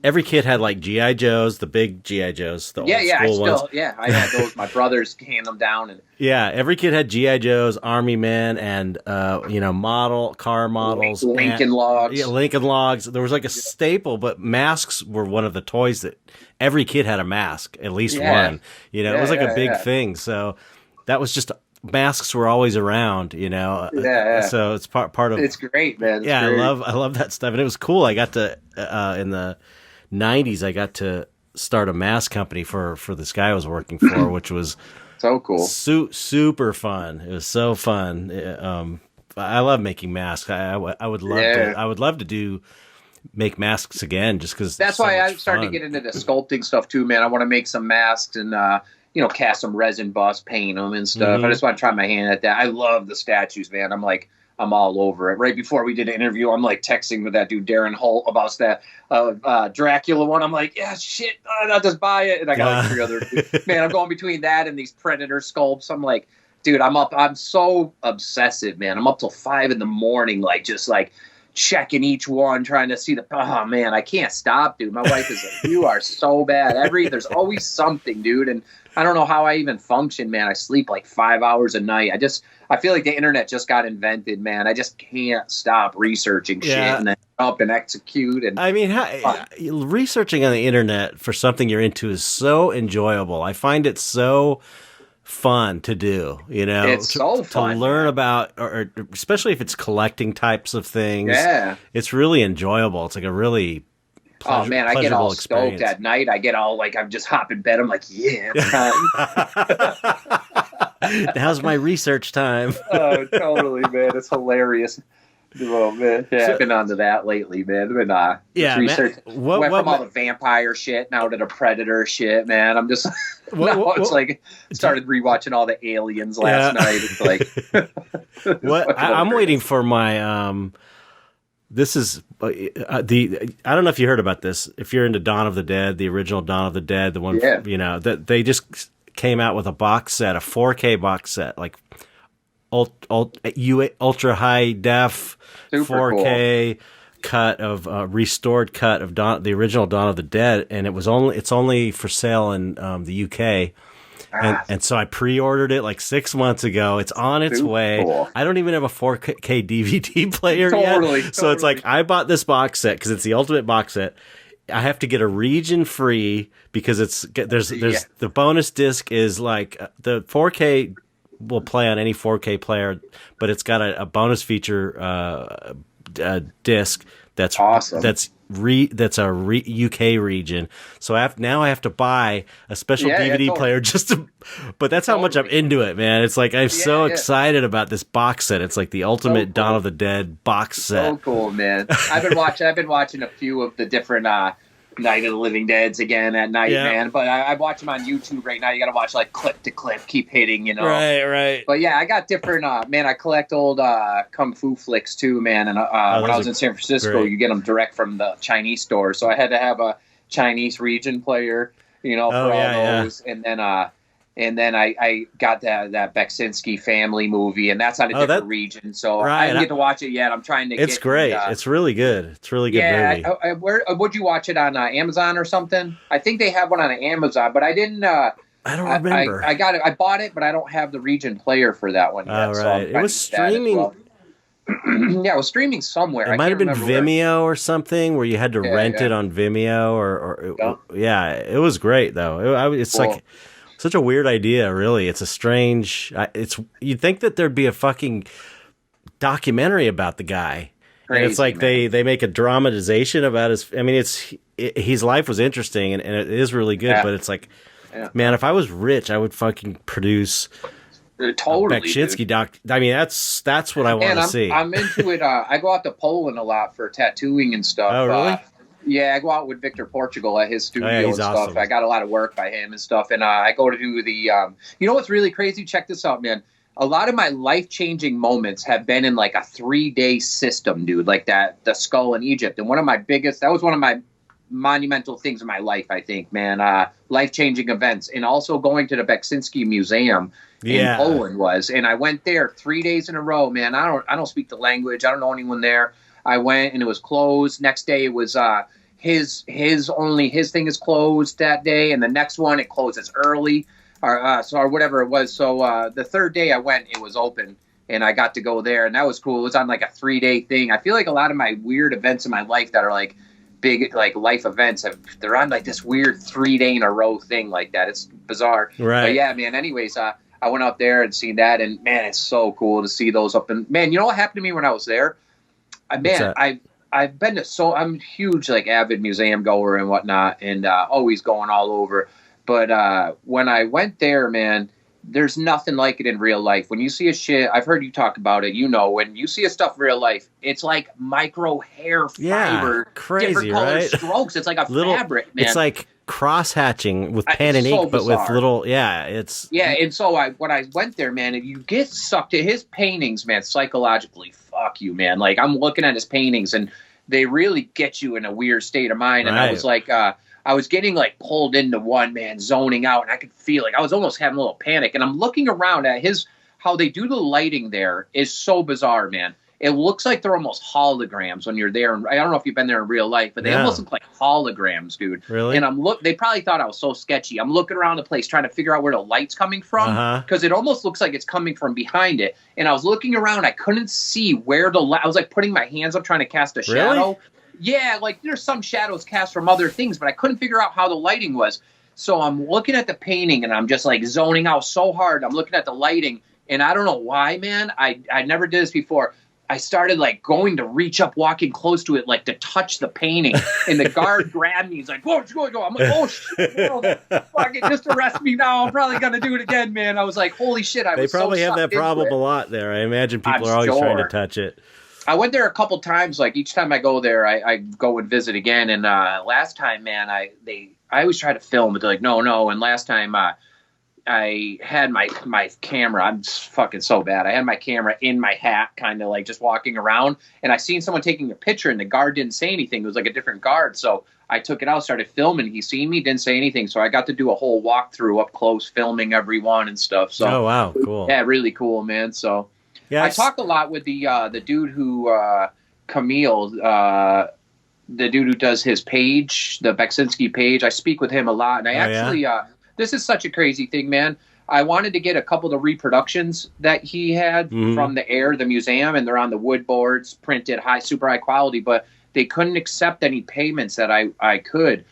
every kid had like G.I. Joes, the big G.I. Joes, the old school ones. I had those. My brothers hand them down. And every kid had G.I. Joes, Army Men, and car models. Lincoln Logs. Yeah, Lincoln Logs. There was like a staple, but masks were one of the toys that every kid had a mask, at least one. It was like a big thing. So that was just... Masks were always around, So it's part of. It's great, man. It's great. I love that stuff, and it was cool. I got to in the '90s. I got to start a mask company for this guy I was working for, which was so cool, super fun. It was so fun. I love making masks. I would love to. I would love to do make masks again, just because that's why I started to get into the sculpting stuff too, man. I want to make some masks and cast some resin bust, paint them and stuff. Mm-hmm. I just want to try my hand at that. I love the statues, man. I'm all over it. Right before we did an interview, I'm like texting with that dude Darren Holt about that Dracula one. I'm like, yeah, shit, I'll just buy it. And I got like 3 other. Man, I'm going between that and these Predator sculpts. I'm like, dude, I'm so obsessive, man. I'm up till 5 a.m, like just like checking each one, trying to see oh man, I can't stop, dude. My wife is like, you are so bad. There's always something, dude. And I don't know how I even function, man. I sleep like 5 hours a night. I feel like the internet just got invented, man. I just can't stop researching shit and then up and execute. And I mean, researching on the internet for something you're into is so enjoyable. I find it so fun to do, it's so fun to learn about, or especially if it's collecting types of things. Yeah, it's really enjoyable. It's like a really oh man, I get all experience. stoked at night. I get all like, I'm just hop in bed. I'm like, yeah. How's my research time? Oh, totally, man. It's hilarious. Oh man, yeah, I've been onto that lately, man. I've been research. Went from all the vampire shit now to the Predator shit, man. I'm just it's like started rewatching all the Aliens last night. It's like I'm waiting for my This is I don't know if you heard about this. If you're into Dawn of the Dead, the original Dawn of the Dead, the one that they just came out with a box set, a 4K box set, like ultra high def. Super 4K cool. Cut of restored cut of the original Dawn of the Dead, and it's only for sale in the UK. And so I pre-ordered it like 6 months ago. It's on its way. Cool. I don't even have a 4K DVD player yet. So it's like I bought this box set because it's the ultimate box set. I have to get a region free because there's the bonus disc is like the 4K will play on any 4K player, but it's got a bonus feature disc that's awesome. That's a UK region. So I have to buy a special DVD player just to. But that's how much I'm into it, man. It's like I'm so excited about this box set. It's like the ultimate Dawn of the Dead box set. So cool, man. I've been watching a few of the different Night of the Living Deads again at night, man. But I watch them on YouTube right now. You got to watch like clip to clip, keep hitting, Right. But yeah, I got different. Man, I collect old kung fu flicks too, man. And when I was in San Francisco, you get them direct from the Chinese store. So I had to have a Chinese region player, for all those. And then I got that Beksinski family movie, and that's on a different region. So I didn't get to watch it yet. I'm trying to It's great. It's really good. It's a really good movie. Would you watch it on Amazon or something? I think they have one on Amazon, but I didn't. I don't remember. I got it. I bought it, but I don't have the region player for that one yet. So it was streaming. Yeah, it was streaming somewhere. It might have been Vimeo or something where you had to rent it on Vimeo it was great though. It's cool. Like such a weird idea, really. It's a strange. You'd think that there'd be a fucking documentary about the guy. Crazy, and it's like they make a dramatization about his. I mean, his life was interesting and it is really good. But it's like, man, if I was rich, I would fucking produce totally Beksinski doc. I mean, that's what I want to see. I'm into it. I go out to Poland a lot for tattooing and stuff. Oh, really? Yeah, I go out with Victor Portugal at his studio and stuff. Awesome. I got a lot of work by him and stuff. And I go to do the, you know what's really crazy? Check this out, man. A lot of my life-changing moments have been in like a 3-day system, dude, like the skull in Egypt. And that was one of my monumental things in my life, I think, man. Life-changing events. And also going to the Beksinski Museum in Poland and I went there 3 days in a row, man. I don't speak the language. I don't know anyone there. I went and it was closed. Next day it was his thing is closed that day, and the next one it closes early or whatever it was. So the third day I went, it was open, and I got to go there, and that was cool. It was on like a 3-day thing. I feel like a lot of my weird events in my life that are like big like life events they're on like this weird 3-day in a row thing like that. It's bizarre, right? But yeah, man. Anyways, I went up there and seen that, and man, it's so cool to see those up. And man, you know what happened to me when I was there? I've been to I'm a huge like avid museum goer and whatnot, and always going all over. But when I went there, man, there's nothing like it in real life. When you see a shit, I've heard you talk about it. You know, when you see a stuff real life, it's like micro hair fiber, crazy, different color right? strokes. It's like a fabric, man. It's like cross hatching with pen and so ink, but bizarre. with little, it's And so when I went there, man, and you get sucked to his paintings, man, psychologically, fuck you, man. Like I'm looking at his paintings, and they really get you in a weird state of mind. And I was like, I was getting like pulled into one, man, zoning out, and I could feel like I was almost having a little panic. And I'm looking around at how they do the lighting there is so bizarre, man. It looks like they're almost holograms when you're there. And I don't know if you've been there in real life, but they almost look like holograms, dude. Really? And they probably thought I was so sketchy. I'm looking around the place trying to figure out where the light's coming from, because it almost looks like it's coming from behind it. And I was looking around, I couldn't see where I was like putting my hands up trying to cast a shadow. Yeah, like there's some shadows cast from other things, but I couldn't figure out how the lighting was. So I'm looking at the painting, and I'm just like zoning out so hard. I'm looking at the lighting, and I don't know why, man. I never did this before. I started like going to reach up, walking close to it, like to touch the painting. And the guard grabbed me. He's like, "Whoa, what's going on?" I'm like, "Oh shit, fuck it, just arrest me now. I'm probably gonna do it again, man." I was like, "Holy shit!" They probably have that problem a lot there. I imagine people are always trying to touch it. I went there a couple times. Like each time I go there, I go and visit again. And last time, man, I always try to film, but they're like, no. And last time, I had my camera. I'm fucking so bad. I had my camera in my hat, kind of like just walking around. And I seen someone taking a picture, and the guard didn't say anything. It was like a different guard. So I took it out, started filming. He seen me, didn't say anything. So I got to do a whole walkthrough up close, filming everyone and stuff. So oh wow, cool. Yeah, really cool, man. So yeah, I talked a lot with the dude who Camille, the dude who does his page, the Beksinski page. I speak with him a lot, and I this is such a crazy thing, man. I wanted to get a couple of the reproductions that he had from the museum, and they're on the wood boards, printed super high quality, but they couldn't accept any payments that I could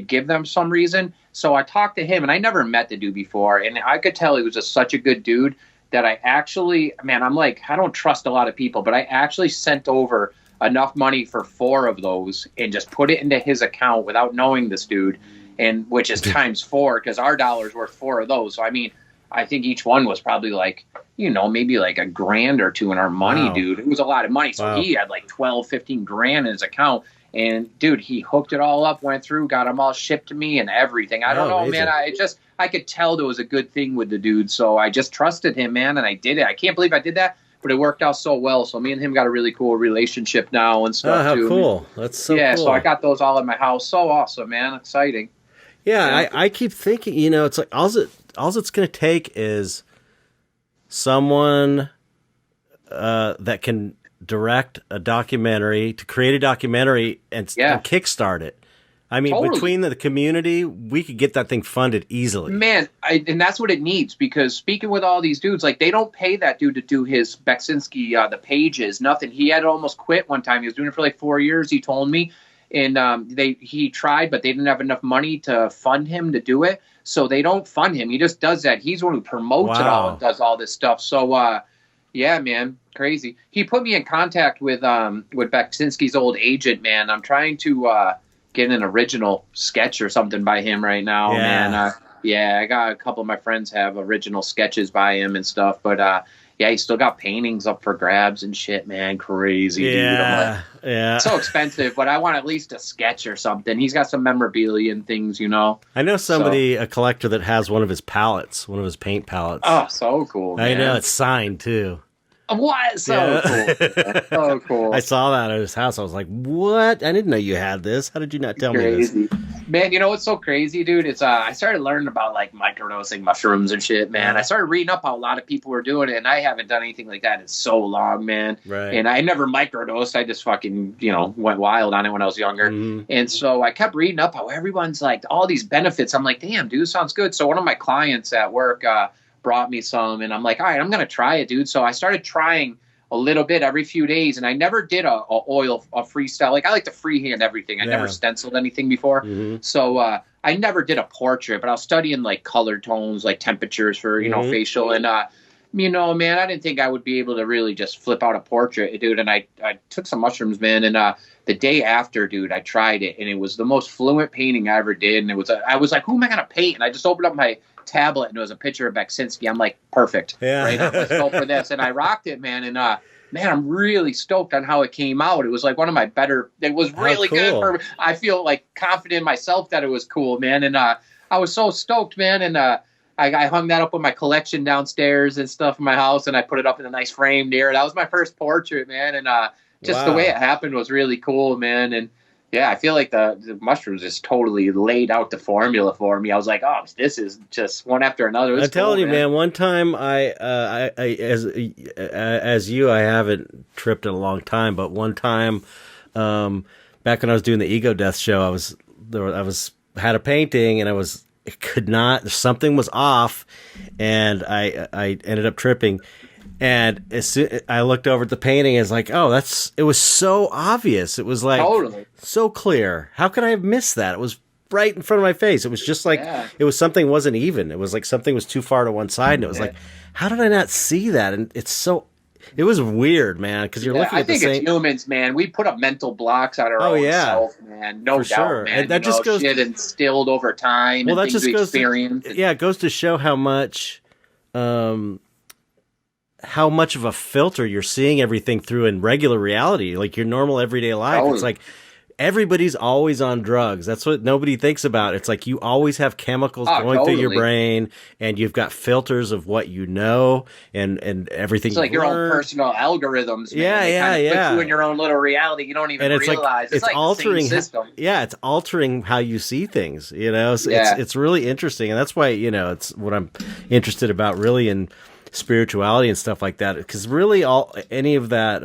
give them for some reason. So I talked to him, and I never met the dude before, and I could tell he was just such a good dude that I actually, man, I'm like, I don't trust a lot of people, but I actually sent over enough money for 4 of those and just put it into his account without knowing this dude. And which is times 4, because our dollar's worth 4 of those. So I mean, I think each one was probably like, maybe like $1,000 or $2 in our money, dude. It was a lot of money. So he had like 12, 15 grand in his account. And dude, he hooked it all up, went through, got them all shipped to me and everything. I don't know, amazing. Man. I could tell there was a good thing with the dude. So I just trusted him, man. And I did it. I can't believe I did that, but it worked out so well. So me and him got a really cool relationship now and stuff. How cool. That's so cool. So I got those all in my house. So awesome, man. Exciting. Yeah, I keep thinking, it's like all it's going to take is someone that can direct a documentary, to create a documentary and kickstart it. I mean, between the community, we could get that thing funded easily. Man, and that's what it needs, because speaking with all these dudes, like they don't pay that dude to do his Beksinski, the pages, nothing. He had to almost quit one time. He was doing it for like 4 years, he told me. And he tried, but they didn't have enough money to fund him to do it. So they don't fund him. He just does that. He's the one who promotes it all and does all this stuff. So, yeah, man, crazy. He put me in contact with Beksinski's old agent, man. I'm trying to get an original sketch or something by him right now, man. I got a couple of my friends have original sketches by him and stuff. But, he still got paintings up for grabs and shit, man. Crazy, dude. I'm like, so expensive, but I want at least a sketch or something. He's got some memorabilia and things, I know somebody, a collector that has one of his palettes, one of his paint palettes. Oh, so cool, man. I know, it's signed, too. What? So cool. So cool. I saw that at his house. I was like, what? I didn't know you had this. How did you not tell me this? Man, you know what's so crazy, dude? It's I started learning about like microdosing mushrooms and shit, man. I started reading up how a lot of people were doing it, and I haven't done anything like that in so long, man. Right. And I never microdosed. I just fucking, went wild on it when I was younger. And so I kept reading up how everyone's like, all these benefits. I'm like, damn, dude, sounds good. So one of my clients at work brought me some, and I'm like, all right, I'm going to try it, dude. So I started trying a little bit every few days, and I never did a freestyle. Like, I like to freehand everything. I never stenciled anything before. So I never did a portrait, but I was studying like color tones, like temperatures for, facial. And you know, man, I didn't think I would be able to really just flip out a portrait, dude. And I took some mushrooms, man. And the day after, dude, I tried it, and it was the most fluent painting I ever did. And it was, I was like, who am I gonna paint? And I just opened up my tablet, and it was a picture of Beksinski. I'm like, perfect, right? Let's go for this. And I rocked it, man. And man, I'm really stoked on how it came out. It was like one of my better. It was really good. I feel like confident in myself that it was cool, man. And I was so stoked, man. And I hung that up with my collection downstairs and stuff in my house, and I put it up in a nice frame there. That was my first portrait, man. And just the way it happened was really cool, man. And yeah, I feel like the mushrooms just totally laid out the formula for me. I was like, oh, this is just one after another. I'm telling you, man. One time, as you, I haven't tripped in a long time, but one time, back when I was doing the Ego Death show, I had a painting, and it could not. Something was off, and I ended up tripping. And as soon, I looked over at the painting, and it's like, oh, it was so obvious. It was like so clear. How could I have missed that? It was right in front of my face. It was just like it was something wasn't even. It was like something was too far to one side, and it was like, how did I not see that? And it was weird, man, because you're looking at the same. I think it's humans, man. We put up mental blocks on our own self, man. No doubt, man. And that just goes shit instilled over time. Well, and that just goes experience. It goes to show how much of a filter you're seeing everything through in regular reality, like your normal everyday life. It's like everybody's always on drugs. That's what nobody thinks about. It's like you always have chemicals going through your brain, and you've got filters of what you know and everything. It's like your own personal algorithms. Man. Put you in your own little reality. You don't even realize. It's like altering the same system. Yeah, it's altering how you see things. You know, so it's really interesting, and that's why it's what I'm interested about really in spirituality and stuff like that, because really any of that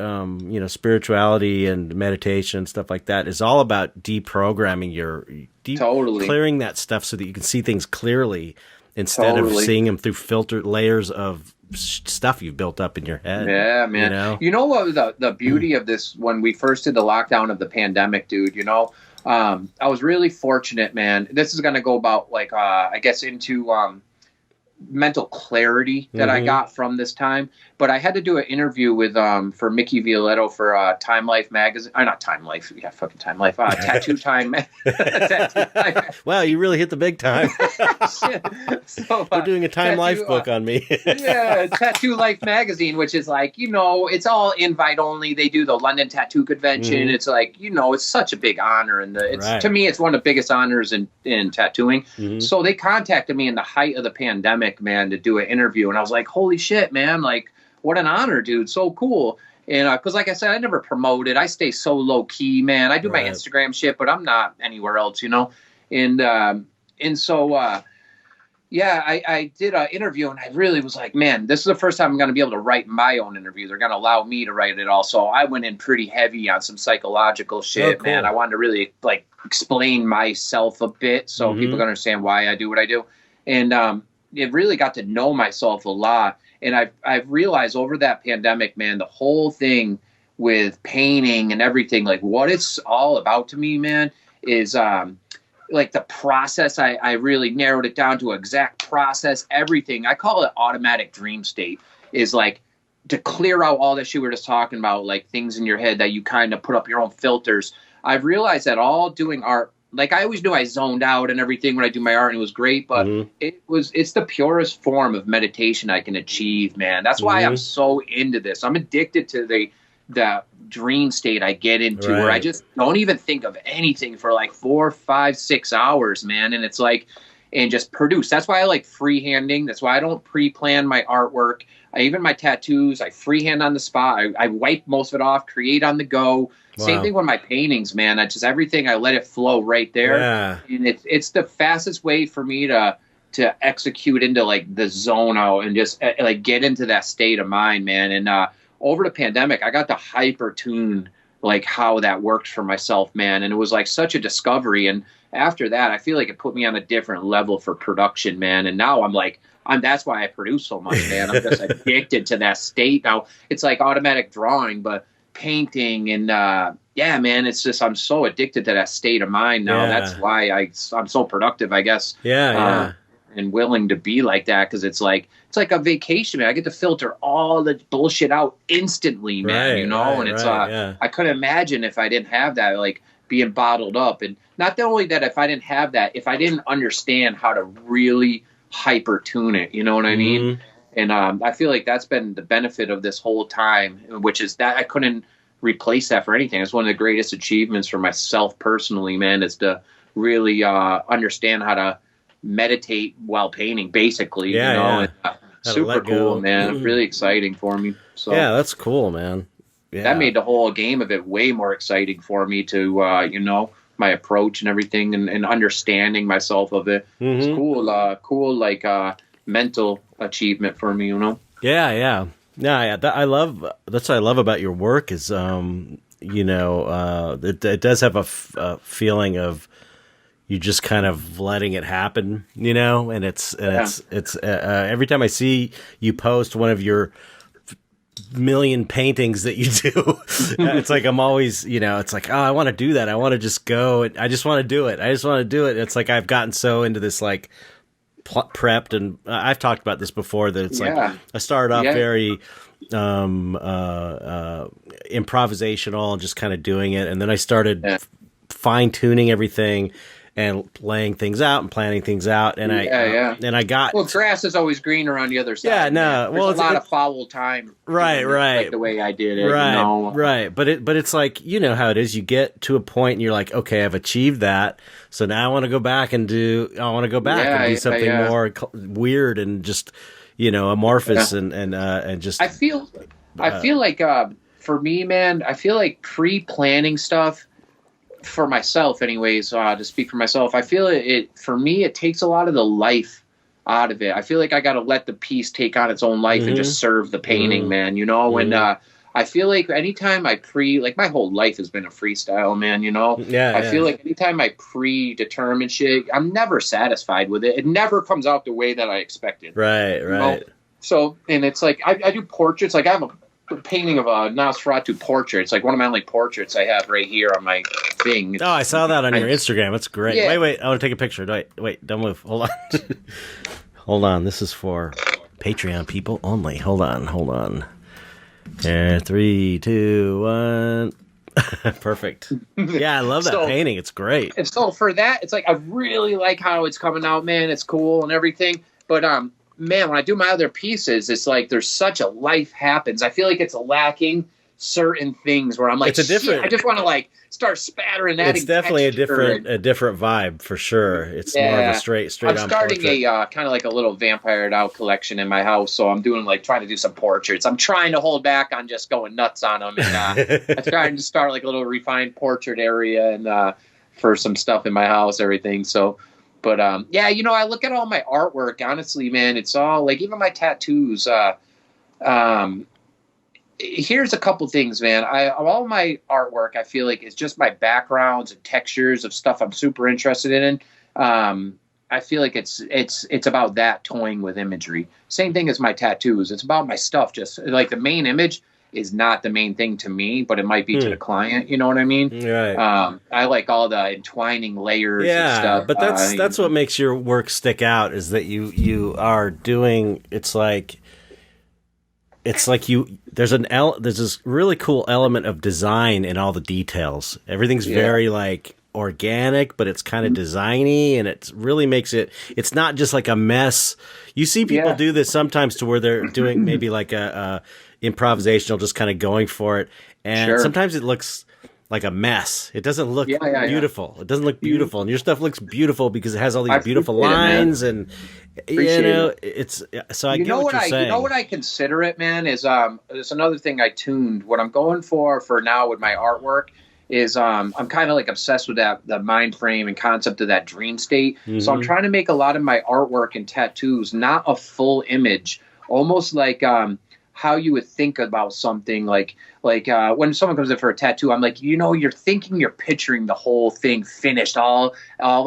spirituality and meditation and stuff like that is all about deprogramming clearing that stuff so that you can see things clearly instead of seeing them through filtered layers of stuff you've built up in your head. Yeah, man. You know what was the beauty of this when we first did the lockdown of the pandemic, dude? I was really fortunate, man. This is going to go about I guess into mental clarity that I got from this time, but I had to do an interview with for Mickey Violetto for Time Life magazine. Not Time Life, fucking Time Life. Tattoo Time. Wow, you really hit the big time. So, they're doing a Time Life book on me. Tattoo Life magazine, which is it's all invite only. They do the London Tattoo Convention. It's it's such a big honor, and to me, it's one of the biggest honors in tattooing. So they contacted me in the height of the pandemic, man, to do an interview, and I was like, holy shit, man, what an honor, dude. So cool. And because like I said, I never promote it. I stay so low key, man. I do my Instagram shit, but I'm not anywhere else, and so I did an interview, and I really was like, man, this is the first time I'm going to be able to write my own interview. They're going to allow me to write it all. So I went in pretty heavy on some psychological shit, man. I wanted to really explain myself a bit so people can understand why I do what I do. And it really got to know myself a lot. And I've realized over that pandemic, man, the whole thing with painting and everything, what it's all about to me, man, is the process. I really narrowed it down to exact process, everything. I call it automatic dream state, is to clear out all that shit we were just talking about, things in your head that you kind of put up your own filters. I've realized that all doing art, I always knew I zoned out and everything when I do my art, and it was great, but it's the purest form of meditation I can achieve, man. That's why I'm so into this. I'm addicted to the dream state I get into where I just don't even think of anything for 4, 5, 6 hours, man. And it's and just produce. That's why I like freehanding. That's why I don't pre-plan my artwork. Even my tattoos, I freehand on the spot. I wipe most of it off, create on the go. Wow. Same thing with my paintings, man. I just everything I let it flow right there, and it's the fastest way for me to execute into the zone out and just get into that state of mind, man. And over the pandemic, I got to hyper tune how that worked for myself, man. And it was such a discovery. And after that, I feel like it put me on a different level for production, man. And now that's why I produce so much, man. I'm just addicted to that state now. It's automatic drawing, but painting and man, it's just I'm so addicted to that state of mind now. That's why I'm so productive, I guess. and willing to be like that, because it's like a vacation, man. I get to filter all the bullshit out instantly, man. And it's I couldn't imagine if I didn't have that, like being bottled up. And not only that, if I didn't have that, if I didn't understand how to really hyper tune it, you know what I mean? And I feel like that's been the benefit of this whole time, which is that I couldn't replace that for anything. It's one of the greatest achievements for myself personally, man, is to really understand how to meditate while painting, basically. And, super cool, man. Really exciting for me. So yeah, that's cool, man. Yeah. That made the whole game of it way more exciting for me to, my approach and everything, and understanding myself of it. It's cool, like mental achievement for me, Yeah. That's what I love about your work is, it does have a feeling of you just kind of letting it happen, and it's every time I see you post one of your million paintings that you do, it's like I'm always, it's like, oh, I want to do that. I want to just go. I just want to do it. It's like I've gotten so into this, like, prepped, and I've talked about this before, that it's like I started off very improvisational and just kind of doing it, and then I started fine tuning everything and laying things out and planning things out, and I got, well, grass is always greener on the other side. Yeah, no, there's a lot of foul time, right, like the way I did it, right. But it's like, how it is. You get to a point and you're like, okay, I've achieved that, so now I want to go back and do something more weird and just amorphous and just. I feel like for me, man, I feel like pre-planning stuff. For myself, anyways, to speak for myself, I feel for me, it takes a lot of the life out of it. I feel like I got to let the piece take on its own life and just serve the painting, man, and I feel like anytime I my whole life has been a freestyle, man, I feel like anytime I predetermine shit, I'm never satisfied with it. It never comes out the way that I expected. Right. So, and it's like, I do portraits, like I have a painting of a Nosferatu portrait. It's like one of my only portraits I have right here on my thing. Oh, I saw that on your Instagram. That's great. Yeah. Wait, I want to take a picture. Wait, don't move. Hold on. Hold on. This is for Patreon people only. Hold on. 3, 2, 1. Perfect. Yeah, I love that painting. It's great. And so for that, it's like, I really like how it's coming out, man. It's cool and everything. But, man, when I do my other pieces, it's like there's such a life happens. I feel like it's lacking certain things where I'm like, I just want to like start spattering that. It's definitely a different vibe for sure. It's more of a straight I'm on starting portrait. a kind of like a little vampired out collection in my house, so I'm doing trying to do some portraits. I'm trying to hold back on just going nuts on them, and I'm trying to start like a little refined portrait area and for some stuff in my house, everything. So. But, I look at all my artwork, honestly, man, it's all like, even my tattoos, here's a couple things, man. All my artwork, I feel like, is just my backgrounds and textures of stuff I'm super interested in. I feel like it's about that, toying with imagery. Same thing as my tattoos. It's about my stuff. Just like the main image is not the main thing to me, but it might be to the client. You know what I mean? Right. I like all the entwining layers and stuff. But that's what makes your work stick out, is that you are doing, there's this really cool element of design in all the details. Everything's very like organic, but it's kind of designy, and it really makes it's not just like a mess. You see people do this sometimes to where they're doing maybe like a improvisational, just kind of going for it, and sometimes it looks like a mess. It doesn't look beautiful. It doesn't look beautiful, and your stuff looks beautiful because it has all these beautiful lines, and it's so. I get what you're saying. You know what I consider it, man, is there's another thing I tuned. What I'm going for now with my artwork is I'm kind of like obsessed with the mind frame and concept of that dream state. So I'm trying to make a lot of my artwork and tattoos not a full image, almost like how you would think about something like when someone comes in for a tattoo, I'm like, you're picturing the whole thing finished, all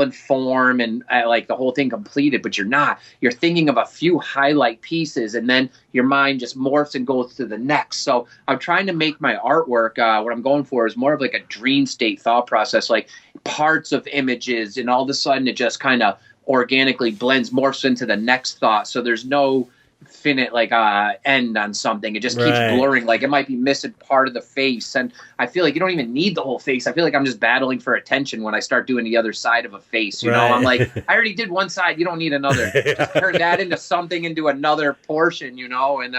in form and like the whole thing completed, but you're not. You're thinking of a few highlight pieces, and then your mind just morphs and goes to the next. So I'm trying to make my artwork, what I'm going for is more of like a dream state thought process, like parts of images, and all of a sudden it just kind of organically blends, morphs into the next thought. So there's no finite end on something. It just keeps blurring. Like it might be missing part of the face, and I feel like you don't even need the whole face. I feel like I'm just battling for attention when I start doing the other side of a face. You know, I'm like, I already did one side. You don't need another. Just turn that into something, into another portion. You know, and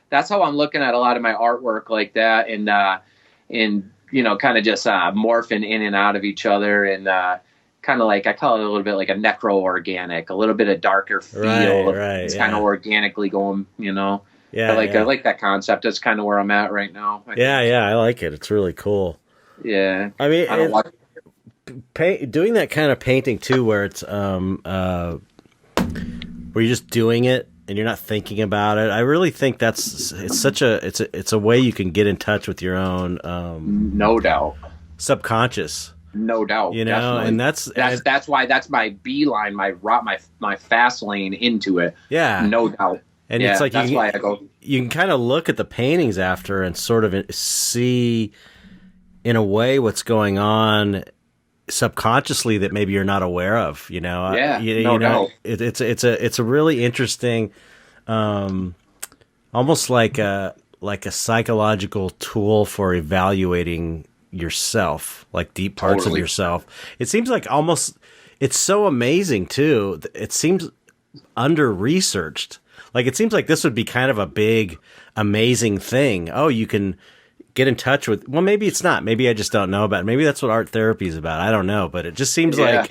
that's how I'm looking at a lot of my artwork like that, and you know, kind of just morphing in and out of each other, and kind of like, I call it a little bit like a necro-organic, a little bit of darker feel. It's kind of organically going, you know. I like that concept. That's kind of where I'm at right now. I like it. It's really cool. Yeah. I mean, doing that kind of painting too, where it's where you're just doing it and you're not thinking about it. I really think it's a way you can get in touch with your own no doubt subconscious. No doubt, you know, definitely. And that's why that's my beeline, my fast lane into it. Yeah, no doubt. And it's like that's why I go. You can kind of look at the paintings after and sort of see, in a way, what's going on subconsciously that maybe you're not aware of. You know, no doubt. It's a really interesting, almost like a psychological tool for evaluating yourself, like deep parts of yourself. It seems like it's so amazing too. It seems under researched. Like it seems like this would be kind of a big, amazing thing. Oh, you can get in touch with, well, maybe it's not, maybe I just don't know about it. Maybe that's what art therapy is about. I don't know, but it just seems like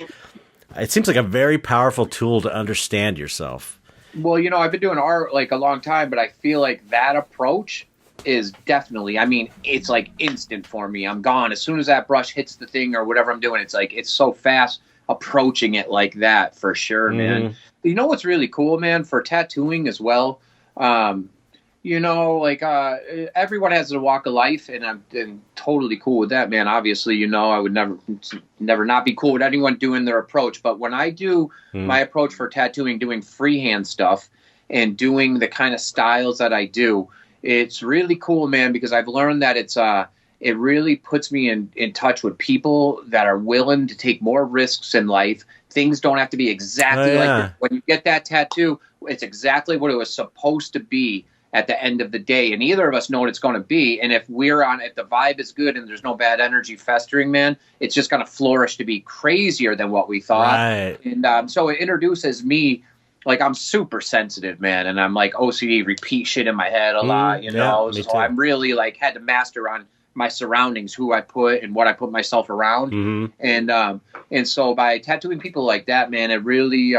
a very powerful tool to understand yourself. Well, you know, I've been doing art like a long time, but I feel like that approach is definitely, I mean, it's like instant for me. I'm gone as soon as that brush hits the thing or whatever I'm doing. It's like, it's so fast approaching it like that for sure, man. You know what's really cool, man, for tattooing as well? You know, like everyone has a walk of life, and I'm totally cool with that, man. Obviously, you know, I would never not be cool with anyone doing their approach. But when I do my approach for tattooing, doing freehand stuff and doing the kind of styles that I do, it's really cool, man, because I've learned that it really puts me in touch with people that are willing to take more risks in life. Things don't have to be exactly like when you get that tattoo, it's exactly what it was supposed to be at the end of the day. And either of us know what it's going to be. And if the vibe is good and there's no bad energy festering, man, it's just going to flourish to be crazier than what we thought. Right. And so it introduces me. Like, I'm super sensitive, man, and I'm like OCD, repeat shit in my head a lot, you know? So I'm really, like, had to master on my surroundings, who I put and what I put myself around. And so by tattooing people like that, man, it really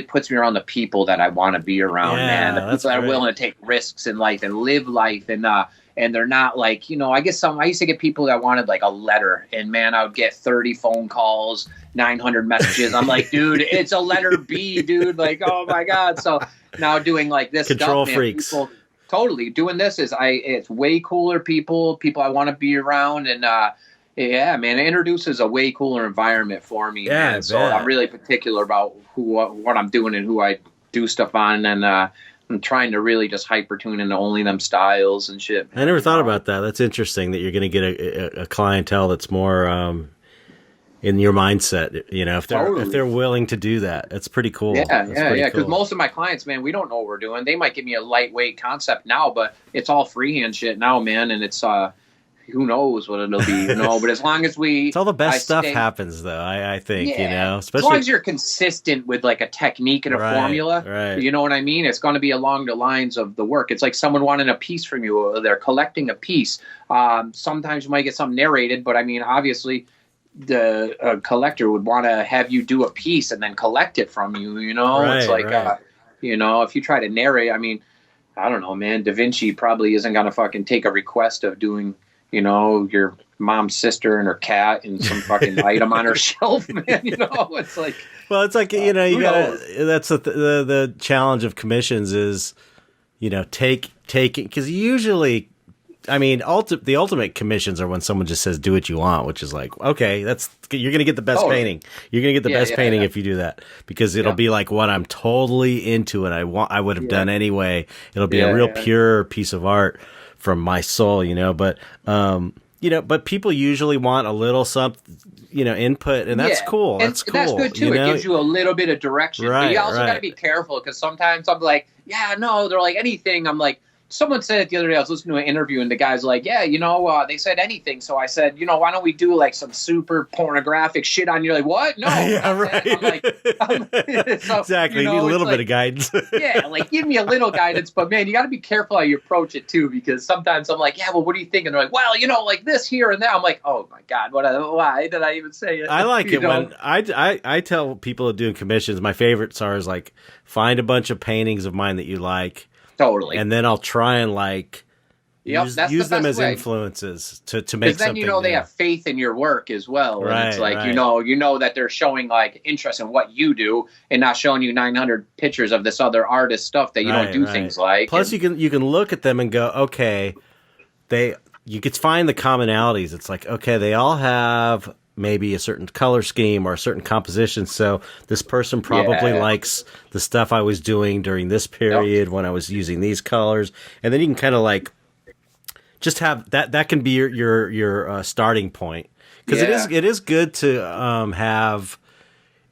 puts me around the people that I want to be around, man. The people that are willing to take risks in life and live life, and they're not like, you know, I used to get people that wanted like a letter, and man, I would get 30 phone calls, 900 messages. I'm like, dude, it's a letter B, dude. Like, oh my God. So now doing like this control stuff, freaks. Man, people, totally doing this it's way cooler people I want to be around. And yeah, man, it introduces a way cooler environment for me. Yeah, man. So I'm really particular about what I'm doing and who I do stuff on. And I'm trying to really just hyper tune into only them styles and shit. I never thought about that. That's interesting that you're going to get a clientele that's more in your mindset. You know, if they're willing to do that, it's pretty cool. Yeah. Because most of my clients, man, we don't know what we're doing. They might give me a lightweight concept now, but it's all freehand shit now, man. And it's who knows what it'll be, you know? But as long as it's all the best stuff happens, though. I think, you know, especially as long as you're consistent with like a technique and a formula, you know what I mean? It's going to be along the lines of the work. It's like someone wanting a piece from you, or they're collecting a piece. Sometimes you might get something narrated, but I mean, obviously, the collector would want to have you do a piece and then collect it from you. You know, it's like, you know, if you try to narrate, I mean, I don't know, man. Da Vinci probably isn't going to fucking take a request of doing, you know, your mom's sister and her cat and some fucking item on her shelf, man. You know, it's like, well, it's like, you know, you gotta, that's the challenge of commissions is, you know, take it, because usually, I mean, the ultimate commissions are when someone just says, do what you want, which is like, okay, you're going to get the best painting. You're going to get the best painting if you do that, because it'll be like what I'm totally into and I would have done anyway. It'll be a real pure piece of art from my soul, you know, but but people usually want a little something, input, and that's cool. That's cool. That's good too. It gives you a little bit of direction. Right, but you also got to be careful, because sometimes I'm like, yeah, no, they're like anything. I'm like, someone said it the other day. I was listening to an interview, and the guy's like, yeah, they said anything. So I said, why don't we do like some super pornographic shit on you? Like, what? No. Yeah, right. I'm like, so, exactly. You need a little bit of guidance. Yeah, like give me a little guidance, but man, you got to be careful how you approach it too, because sometimes I'm like, yeah, well, what do you think? And they're like, well, like this here and there. I'm like, oh my God, why did I even say it? I like it when I tell people doing commissions, my favorites are like, find a bunch of paintings of mine that you like. Totally. And then I'll try and use them as way. Influences to make something. Because then they have faith in your work as well. Right, and it's like, right. That they're showing like interest in what you do, and not showing you 900 pictures of this other artist stuff that you don't do things like. Plus, you can look at them and go, okay, you could find the commonalities. It's like, okay, they all have maybe a certain color scheme or a certain composition. So this person probably likes the stuff I was doing during this period when I was using these colors. And then you can kind of like just have that can be your starting point. Because it is good to have.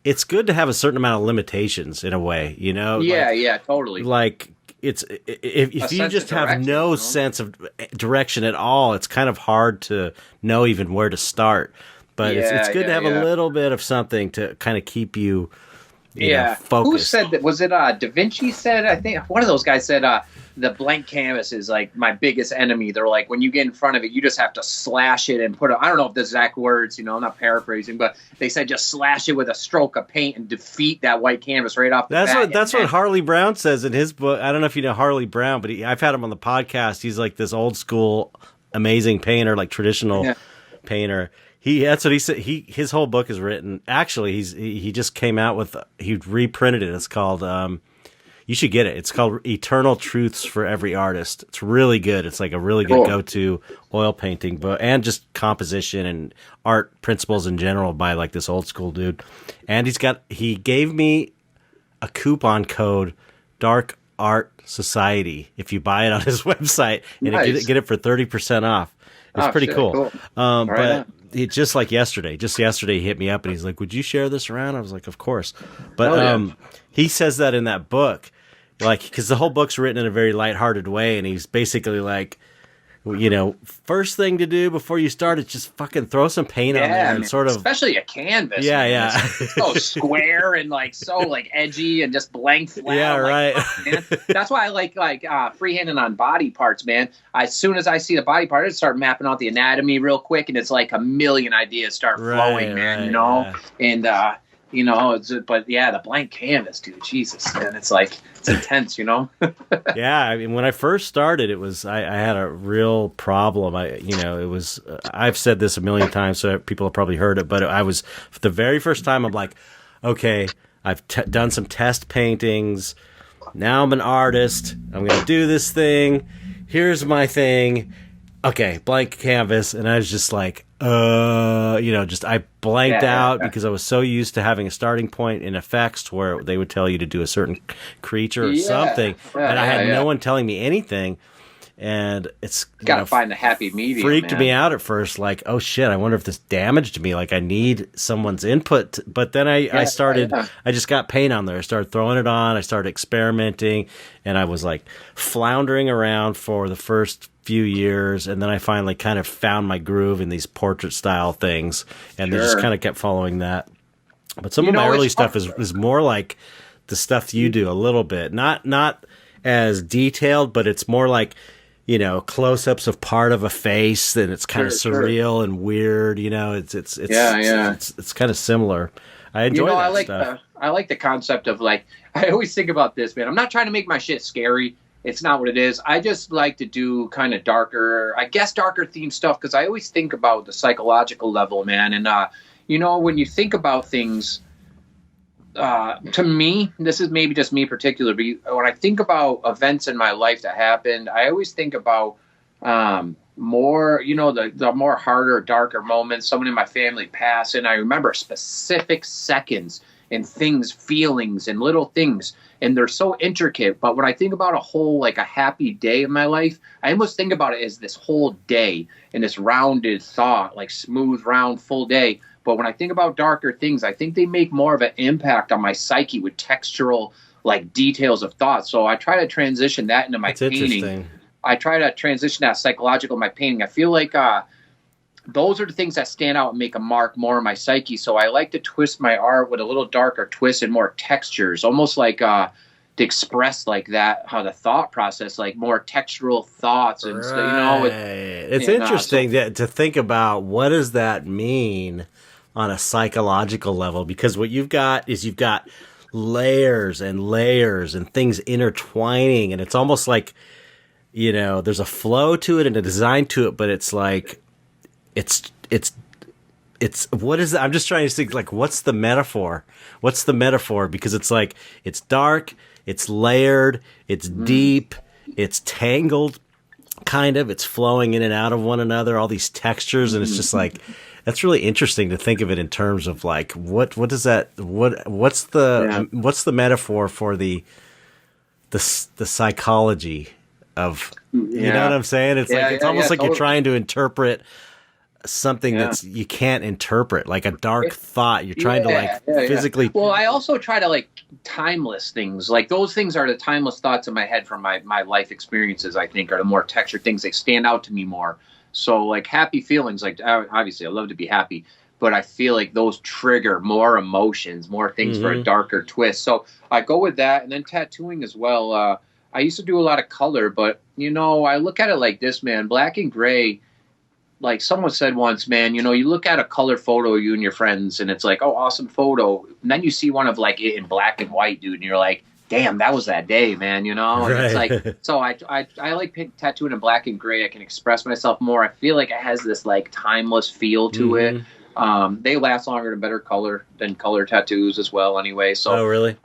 It's good to have a certain amount of limitations in a way, Yeah, totally. Like if you just have no sense of direction at all, it's kind of hard to know even where to start. But it's good to have a little bit of something to kind of keep you, focused. Who said that? Was it Da Vinci said? I think one of those guys said the blank canvas is like my biggest enemy. They're like, when you get in front of it, you just have to slash it and I don't know if the exact words, I'm not paraphrasing, but they said just slash it with a stroke of paint and defeat that white canvas right off the bat. That's what Harley Brown says in his book. I don't know if you know Harley Brown, but I've had him on the podcast. He's like this old school, amazing painter, like traditional painter. That's what he said. His whole book is written. Actually, he just came out with. He reprinted it. It's called. You should get it. It's called Eternal Truths for Every Artist. It's really good. It's like a really good go-to oil painting book, and just composition and art principles in general by like this old school dude. And he gave me a coupon code, Dark Art Society, if you buy it on his website, and get it for 30% off. It's pretty cool. But it just like yesterday he hit me up and he's like, would you share this around? I was like, of course. But he says that in that book, like, because the whole book's written in a very lighthearted way, and he's basically like, first thing to do before you start is just fucking throw some paint on there and sort of, especially a canvas. Yeah, man. It's so square and like so like edgy and just blank flat. Yeah, right. Man. That's why I like freehanding on body parts, man. As soon as I see the body part, I start mapping out the anatomy real quick, and it's like a million ideas start flowing, man. And but the blank canvas, dude, Jesus, man, it's like, it's intense, Yeah, I mean, when I first started, it was, I had a real problem. It was, I've said this a million times, so people have probably heard it, but the very first time, I'm like, okay, I've done some test paintings. Now I'm an artist. I'm going to do this thing. Here's my thing. Okay, blank canvas. And I was just like, I blanked out because I was so used to having a starting point in effects where they would tell you to do a certain creature or something. And I had no one telling me anything. And it's got to find the happy medium. Freaked me out at first, like, oh shit, I wonder if this damaged me. Like, I need someone's input. But then I started, I just got paint on there. I started throwing it on. I started experimenting, and I was like floundering around for the first few years. And then I finally kind of found my groove in these portrait style things, and they just kind of kept following that. But some of my early stuff is more like the stuff you do a little bit, not as detailed, but it's more like, close-ups of part of a face, and it's kind of surreal and weird. It's kind of similar. I enjoy that stuff. I like the concept of, like, I always think about this, man. I'm not trying to make my shit scary. It's not what it is. I just like to do kind of darker themed stuff, because I always think about the psychological level, man. And when you think about things, to me, this is maybe just me particular, but when I think about events in my life that happened, I always think about more, the more harder, darker moments. Someone in my family passed, and I remember specific seconds and things, feelings, and little things. and they're so intricate. But when I think about a whole, like a happy day in my life, I almost think about it as this whole day and this rounded thought, like smooth, round, full day. But when I think about darker things, I think they make more of an impact on my psyche with textural, like, details of thought. So I try to transition that into my painting. I try to transition that psychological in my painting. I feel like those are the things that stand out and make a mark more in my psyche. So I like to twist my art with a little darker twist and more textures, almost like to express like that, how the thought process, like more textural thoughts and stuff, you know. It's interesting to think about what does that mean on a psychological level, because what you've got is you've got layers and layers and things intertwining, and it's almost like, you know, there's a flow to it and a design to it, but it's like it's what is it? I'm just trying to think, like, what's the metaphor? What's the metaphor? Because it's like, it's dark, it's layered, it's deep, it's tangled, kind of, it's flowing in and out of one another, all these textures, and it's just like, that's really interesting to think of it in terms of like, what does that, what's the metaphor for the psychology of, you know what I'm saying? It's like, it's almost like totally. You're trying to interpret something that's you can't interpret, like a dark thought. You're trying to like physically. Well, I also try to like timeless things. Like those things are the timeless thoughts in my head from my life experiences. I think are the more textured things. They stand out to me more. So like happy feelings, like obviously I love to be happy, but I feel like those trigger more emotions, more things for a darker twist. So I go with that, and then tattooing as well. I used to do a lot of color, but you know, I look at it like this, man. Black and gray. Like someone said once, man, you know, you look at a color photo of you and your friends and it's like, oh, awesome photo. And then you see one of like it in black and white, dude. And you're like, damn, that was that day, man, you know? And it's like, so I like tattooing in black and gray. I can express myself more. I feel like it has this like timeless feel to it. They last longer and better color than color tattoos as well anyway. So, oh, really?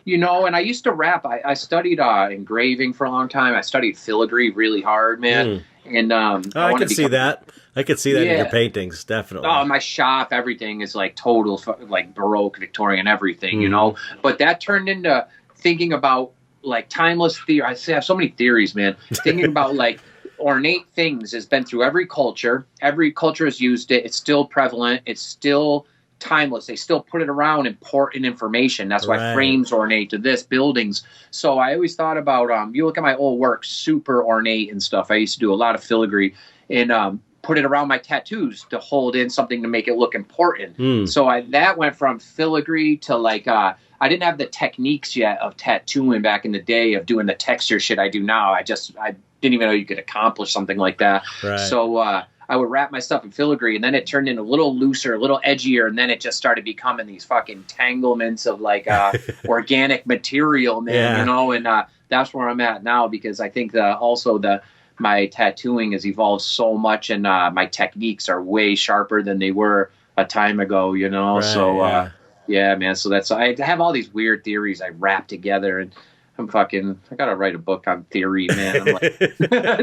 You know, and I used to rap. I studied engraving for a long time. I studied filigree really hard, man. And I could see that. I could see that in your paintings, definitely. Oh, my shop, everything is like total, like Baroque, Victorian, everything, you know. But that turned into thinking about like timeless theory. I have so many theories, man. Thinking about like ornate things has been through every culture. Every culture has used it. It's still prevalent. It's still timeless. They still put it around, important information. That's why frames are ornate to this, buildings. So I always thought about, you look at my old work, super ornate and stuff. I used to do a lot of filigree and put it around my tattoos to hold in something to make it look important. So that went from filigree to like, I didn't have the techniques yet of tattooing back in the day of doing the texture shit I do now. I didn't even know you could accomplish something like that. So, I would wrap my stuff in filigree, and then it turned in a little looser, a little edgier, and then it just started becoming these fucking entanglements of like organic material, man. You know, and that's where I'm at now, because I think my tattooing has evolved so much, and my techniques are way sharper than they were a time ago. You know, yeah, man. So I have all these weird theories I wrap together, and I gotta write a book on theory, man. I'm like,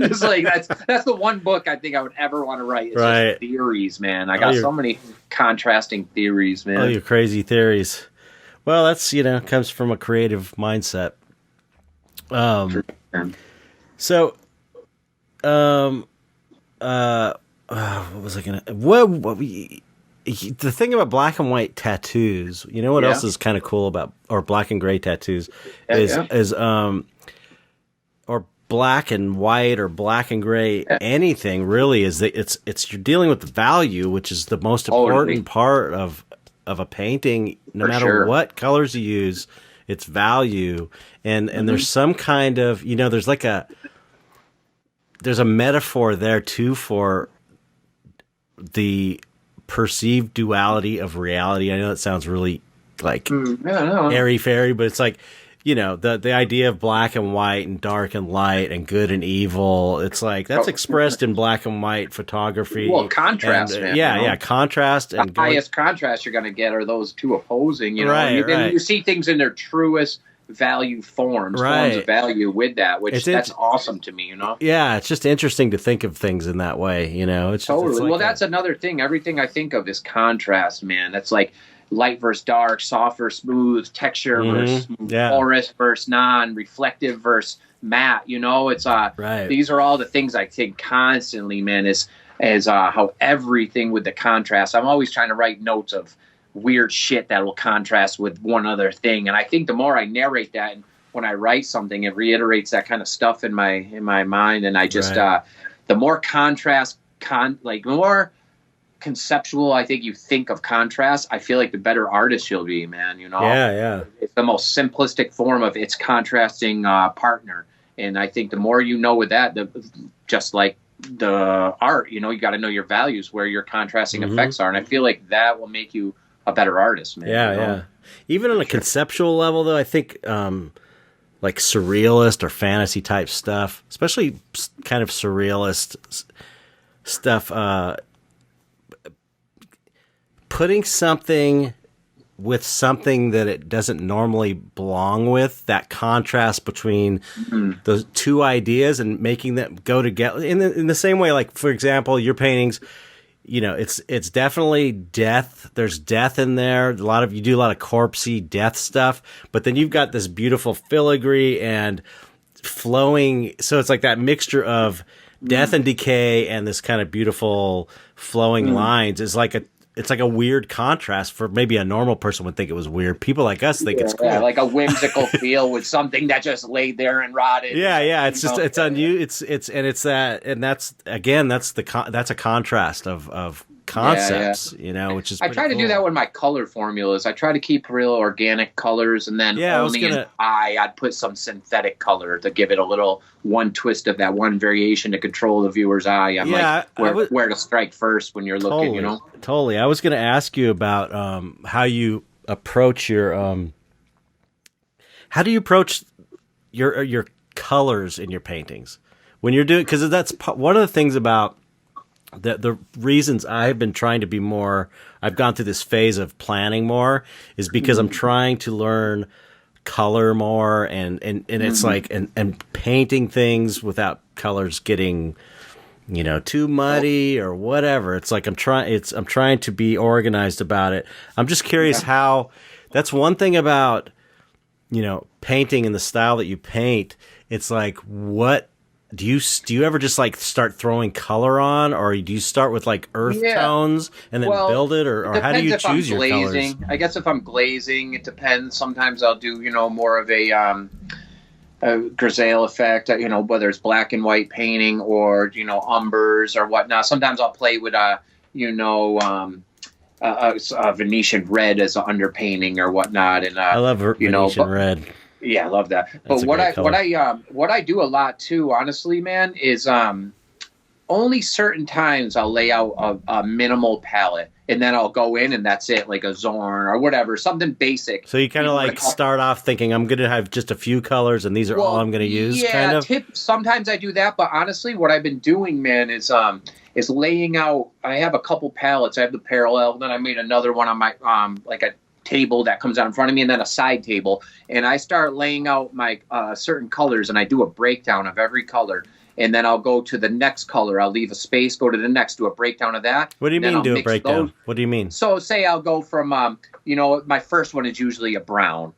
just like that's the one book I think I would ever want to write. It's just theories, man. I got so many contrasting theories, man. Oh, your crazy theories. Well, that's, you know, comes from a creative mindset. So, what was I gonna? The thing about black and white tattoos, you know what else is kind of cool about, or black and gray tattoos, is or black and white or black and gray, anything really, is that it's you're dealing with the value, which is the most important part of a painting. No matter what colors you use, it's value, and there's some kind of, you know, there's a metaphor there too for the perceived duality of reality. I know that sounds really like airy-fairy, but it's like, you know, the idea of black and white and dark and light and good and evil. It's like that's expressed in black and white photography. Well, contrast, man. Yeah, contrast. And the highest contrast you're going to get are those two opposing, you know. And you see things in their truest value forms of value with that, which that's awesome to me, you know. Yeah, it's just interesting to think of things in that way, you know. It's totally. It's like that's another thing. Everything I think of is contrast, man. That's like light versus dark, soft versus smooth, texture versus porous versus non-reflective versus matte. You know, it's right. These are all the things I think constantly, man, is how everything with the contrast. I'm always trying to write notes of weird shit that will contrast with one other thing, and I think the more I narrate that, and when I write something, it reiterates that kind of stuff in my mind, and I just the more contrast, like more conceptual I think you think of contrast, I feel like the better artist you'll be, man. You know, it's the most simplistic form of its contrasting partner, and I think the more you know with that, just like the art, you know, you got to know your values, where your contrasting effects are, and I feel like that will make you a better artist, man. Yeah, you know? yeah. Even on a conceptual level, though, I think like surrealist or fantasy type stuff, especially kind of surrealist stuff, putting something with something that it doesn't normally belong with, that contrast between those two ideas and making them go together in the same way. Like, for example, your paintings, you know, it's definitely death. There's death in there. You do a lot of corpsey death stuff, but then you've got this beautiful filigree and flowing. So it's like that mixture of death and decay and this kind of beautiful flowing lines is like it's like a weird contrast for maybe a normal person would think it was weird. People like us think it's cool. Yeah, like a whimsical feel with something that just laid there and rotted. Yeah. It's just, it's on you. It's that, and that's a contrast of concepts, you know, which is I try to do that with my color formulas. I try to keep real organic colors, and then I'd put some synthetic color to give it a little one twist of that one variation to control the viewer's eye. I'm like where to strike first when you're looking, you know? Totally. I was going to ask you about how you approach your how do you approach your colors in your paintings when you're doing, because that's one of the things about the reasons I've been trying to be more, I've gone through this phase of planning more, is because I'm trying to learn color more and it's like and painting things without colors getting, you know, too muddy or whatever. It's like I'm trying to be organized about it. I'm just curious how, that's one thing about, you know, painting and the style that you paint. It's like, what do you ever just like start throwing color on, or do you start with like earth tones and then build it, or how do you choose your colors? I guess if I'm glazing, it depends. Sometimes I'll do, you know, more of a grisaille effect, you know, whether it's black and white painting or, you know, umbers or whatnot. Sometimes I'll play with a Venetian red as an underpainting or whatnot. And I love Venetian red. Yeah, I love that. But what I do a lot too, honestly, man, is only certain times I'll lay out a minimal palette, and then I'll go in and that's it, like a Zorn or whatever, something basic. So you kind of like start off thinking, I'm going to have just a few colors and these are all I'm going to use. Yeah, kind of? Sometimes I do that, but honestly, what I've been doing, man, is laying out. I have a couple palettes. I have the parallel, then I made another one on my like a table that comes out in front of me, and then a side table, and I start laying out my certain colors, and I do a breakdown of every color, and then I'll go to the next color, I'll leave a space, go to the next, do a breakdown of that. What do you mean do a breakdown? What do you mean? So say I'll go from you know, my first one is usually a brown,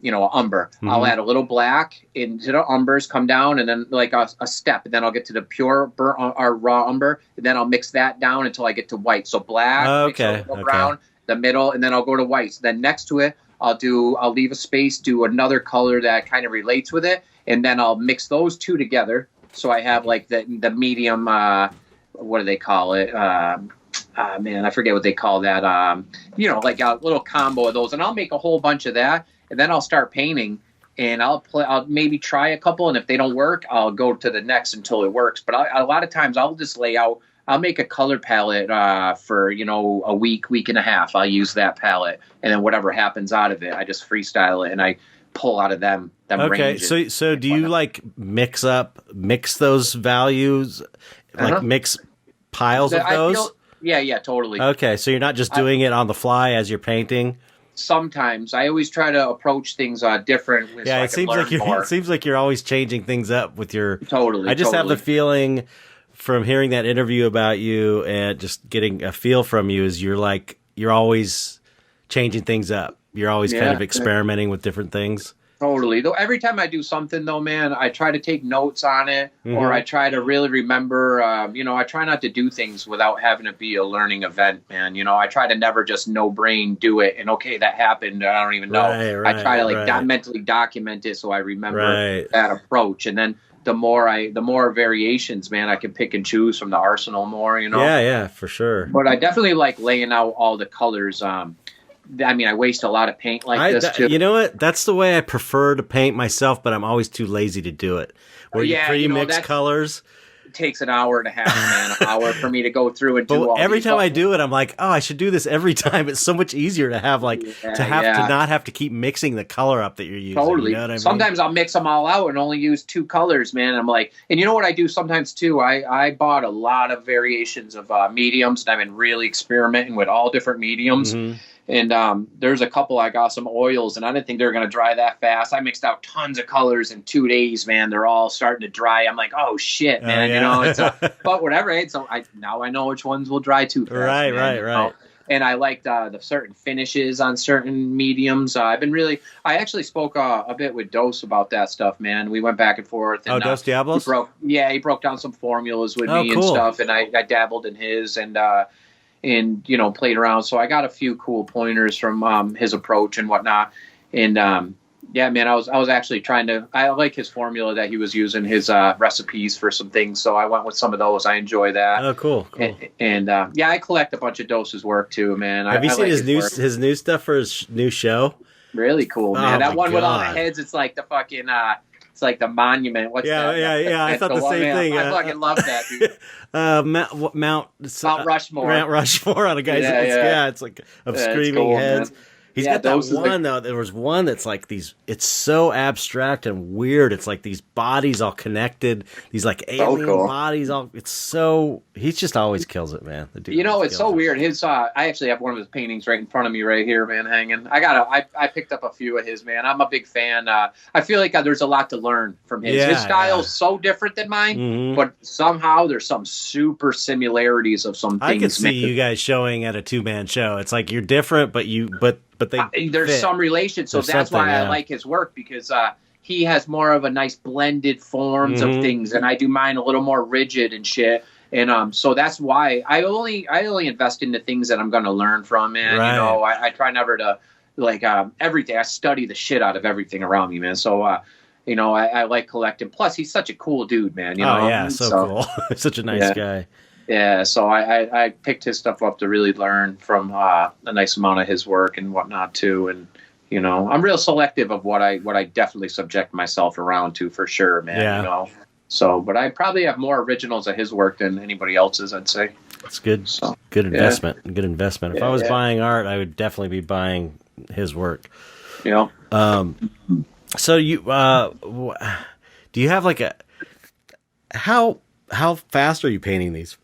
you know, an umber. I'll add a little black into the umbers, come down, and then like a step, and then I'll get to the pure burnt or raw umber, and then I'll mix that down until I get to white. So black, brown, the middle, and then I'll go to white. So then next to it, I'll leave a space, do another color that kind of relates with it, and then I'll mix those two together. So I have like the medium, what do they call it? Man, I forget what they call that. You know, like a little combo of those, and I'll make a whole bunch of that, and then I'll start painting, and I'll maybe try a couple, and if they don't work, I'll go to the next until it works. But a lot of times I'll just lay out. I'll make a color palette for, you know, a week and a half. I'll use that palette, and then whatever happens out of it, I just freestyle it and I pull out of them ranges. So do you like mix those values, like mix piles of those? Yeah, totally. Okay, so you're not just doing it on the fly as you're painting. Sometimes I always try to approach things different. Yeah, it seems like you're always changing things up with your. Totally. I just have the feeling, from hearing that interview about you and just getting a feel from you, is you're always changing things up. You're always kind of experimenting with different things. Totally. Though every time I do something, though, man, I try to take notes on it, or I try to really remember. I try not to do things without having it be a learning event, man. I try to never just no brain do it, and okay, that happened. I don't even know. I try to mentally document it so I remember that approach, and then the more variations, man, I can pick and choose from the arsenal more. Yeah, for sure. But I definitely like laying out all the colors. I waste a lot of paint this too. You know what? That's the way I prefer to paint myself, but I'm always too lazy to do it. Where you pre-mix colors. It takes an hour and a half, man, an hour for me to go through and do all every time I do it, I'm like, oh, I should do this every time. It's so much easier to have to not have to keep mixing the color up that you're using. Totally. You know what I mean? Sometimes I'll mix them all out and only use 2 colors, man. I'm like, and you know what I do sometimes too? I bought a lot of variations of mediums, and I've been really experimenting with all different mediums. And there's a couple, I got some oils, and I didn't think they were going to dry that fast. I mixed out tons of colors in 2 days, man. They're all starting to dry. I'm like, oh, shit, man. It's but whatever. So now I know which ones will dry too fast. Right. And I liked the certain finishes on certain mediums. I actually spoke a bit with Dose about that stuff, man. We went back and forth. And, Dos Diablos? He broke down some formulas with me and stuff, and I dabbled in his and played around. So I got a few cool pointers from his approach and whatnot. And man, I was actually I like his formula that he was using, his recipes for some things. So I went with some of those. I enjoy that. Oh, cool. And I collect a bunch of Dose's work too, man. Have you seen his new stuff for his new show? Really cool, man. That one with all the heads, it's like the fucking it's like the monument. What's that? Yeah. I thought the same thing. I fucking love that, dude. Mount Rushmore. Mount Rushmore on a guy's it's like of screaming heads. Man. He's got that one though. There was one that's like these. It's so abstract and weird. It's like these bodies all connected. These like alien bodies. It's so. He just always kills it, man. The dude it's so weird. His. I actually have one of his paintings right in front of me right here, man, hanging. I picked up a few of his, man. I'm a big fan. I feel like there's a lot to learn from his. His style's so different than mine, but somehow there's some super similarities of some things. I could see you guys showing at a 2-man show. It's like you're different, but there's fit. Some relation, so that's why I like his work, because he has more of a nice blended forms of things, and I do mine a little more rigid and shit. And so that's why I only invest in the things that I'm going to learn from, man. Right. I try never to everything. I study the shit out of everything around me, man. So I like collecting. Plus, he's such a cool dude, man. So cool. Such a nice guy. Yeah, so I picked his stuff up to really learn from a nice amount of his work and whatnot too, and I'm real selective of what I definitely subject myself around to, for sure, man. Yeah. So, but I probably have more originals of his work than anybody else's, I'd say. That's good. So, good investment. Yeah. Good investment. If I was buying art, I would definitely be buying his work. Yeah. So you do you have like how fast are you painting these?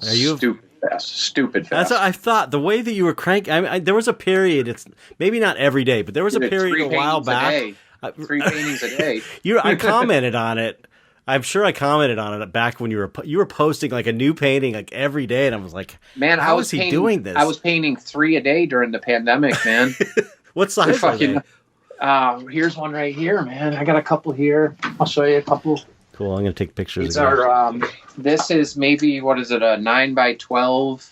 Are you stupid fast? That's what I thought. The way that you were cranking, there was a period. It's maybe not every day, but there was a period a while back. 3 paintings a day. I commented on it. I'm sure I commented on it back when you were posting like a new painting like every day, and I was like, man, how is he doing this? I was painting 3 a day during the pandemic, man. What size are they? Here's one right here, man. I got a couple here. I'll show you a couple. Cool. I'm gonna take pictures. These are. This is maybe, what is it? A 9x12. Cool.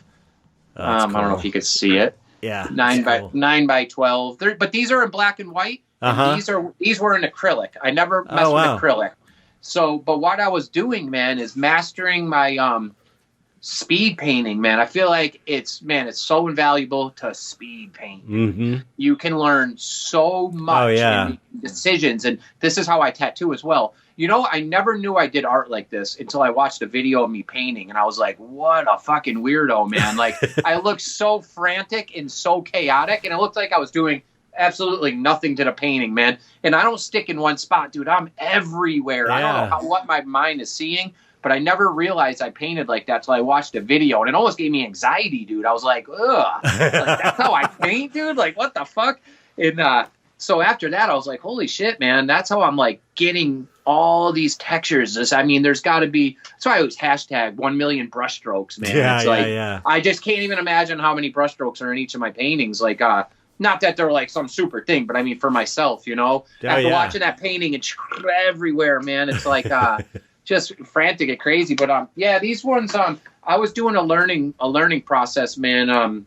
I don't know if you could see it. Yeah. 9x12. But these are in black and white. And these were in acrylic. I never messed with acrylic. So, but what I was doing, man, is mastering my speed painting, man. I feel like it's so invaluable to speed paint. Mm-hmm. You can learn so much in decisions, and this is how I tattoo as well. I never knew I did art like this until I watched a video of me painting, and I was like, what a fucking weirdo, man. Like, I looked so frantic and so chaotic, and it looked like I was doing absolutely nothing to the painting, man. And I don't stick in one spot, dude. I'm everywhere. Yeah. I don't know what my mind is seeing, but I never realized I painted like that till I watched a video, and it almost gave me anxiety, dude. I was like, ugh. Like, that's how I paint, dude? Like, what the fuck? And So after that, I was like, holy shit, man, that's how I'm like getting all these textures. I mean, there's got to be, that's why I always hashtag 1 million brushstrokes, man. It's like, I just can't even imagine how many brushstrokes are in each of my paintings. Like, not that they're like some super thing, but I mean, for myself, you know, after watching that painting and everywhere, man, it's like, just frantic and crazy. But, yeah, these ones, I was doing a learning process, man.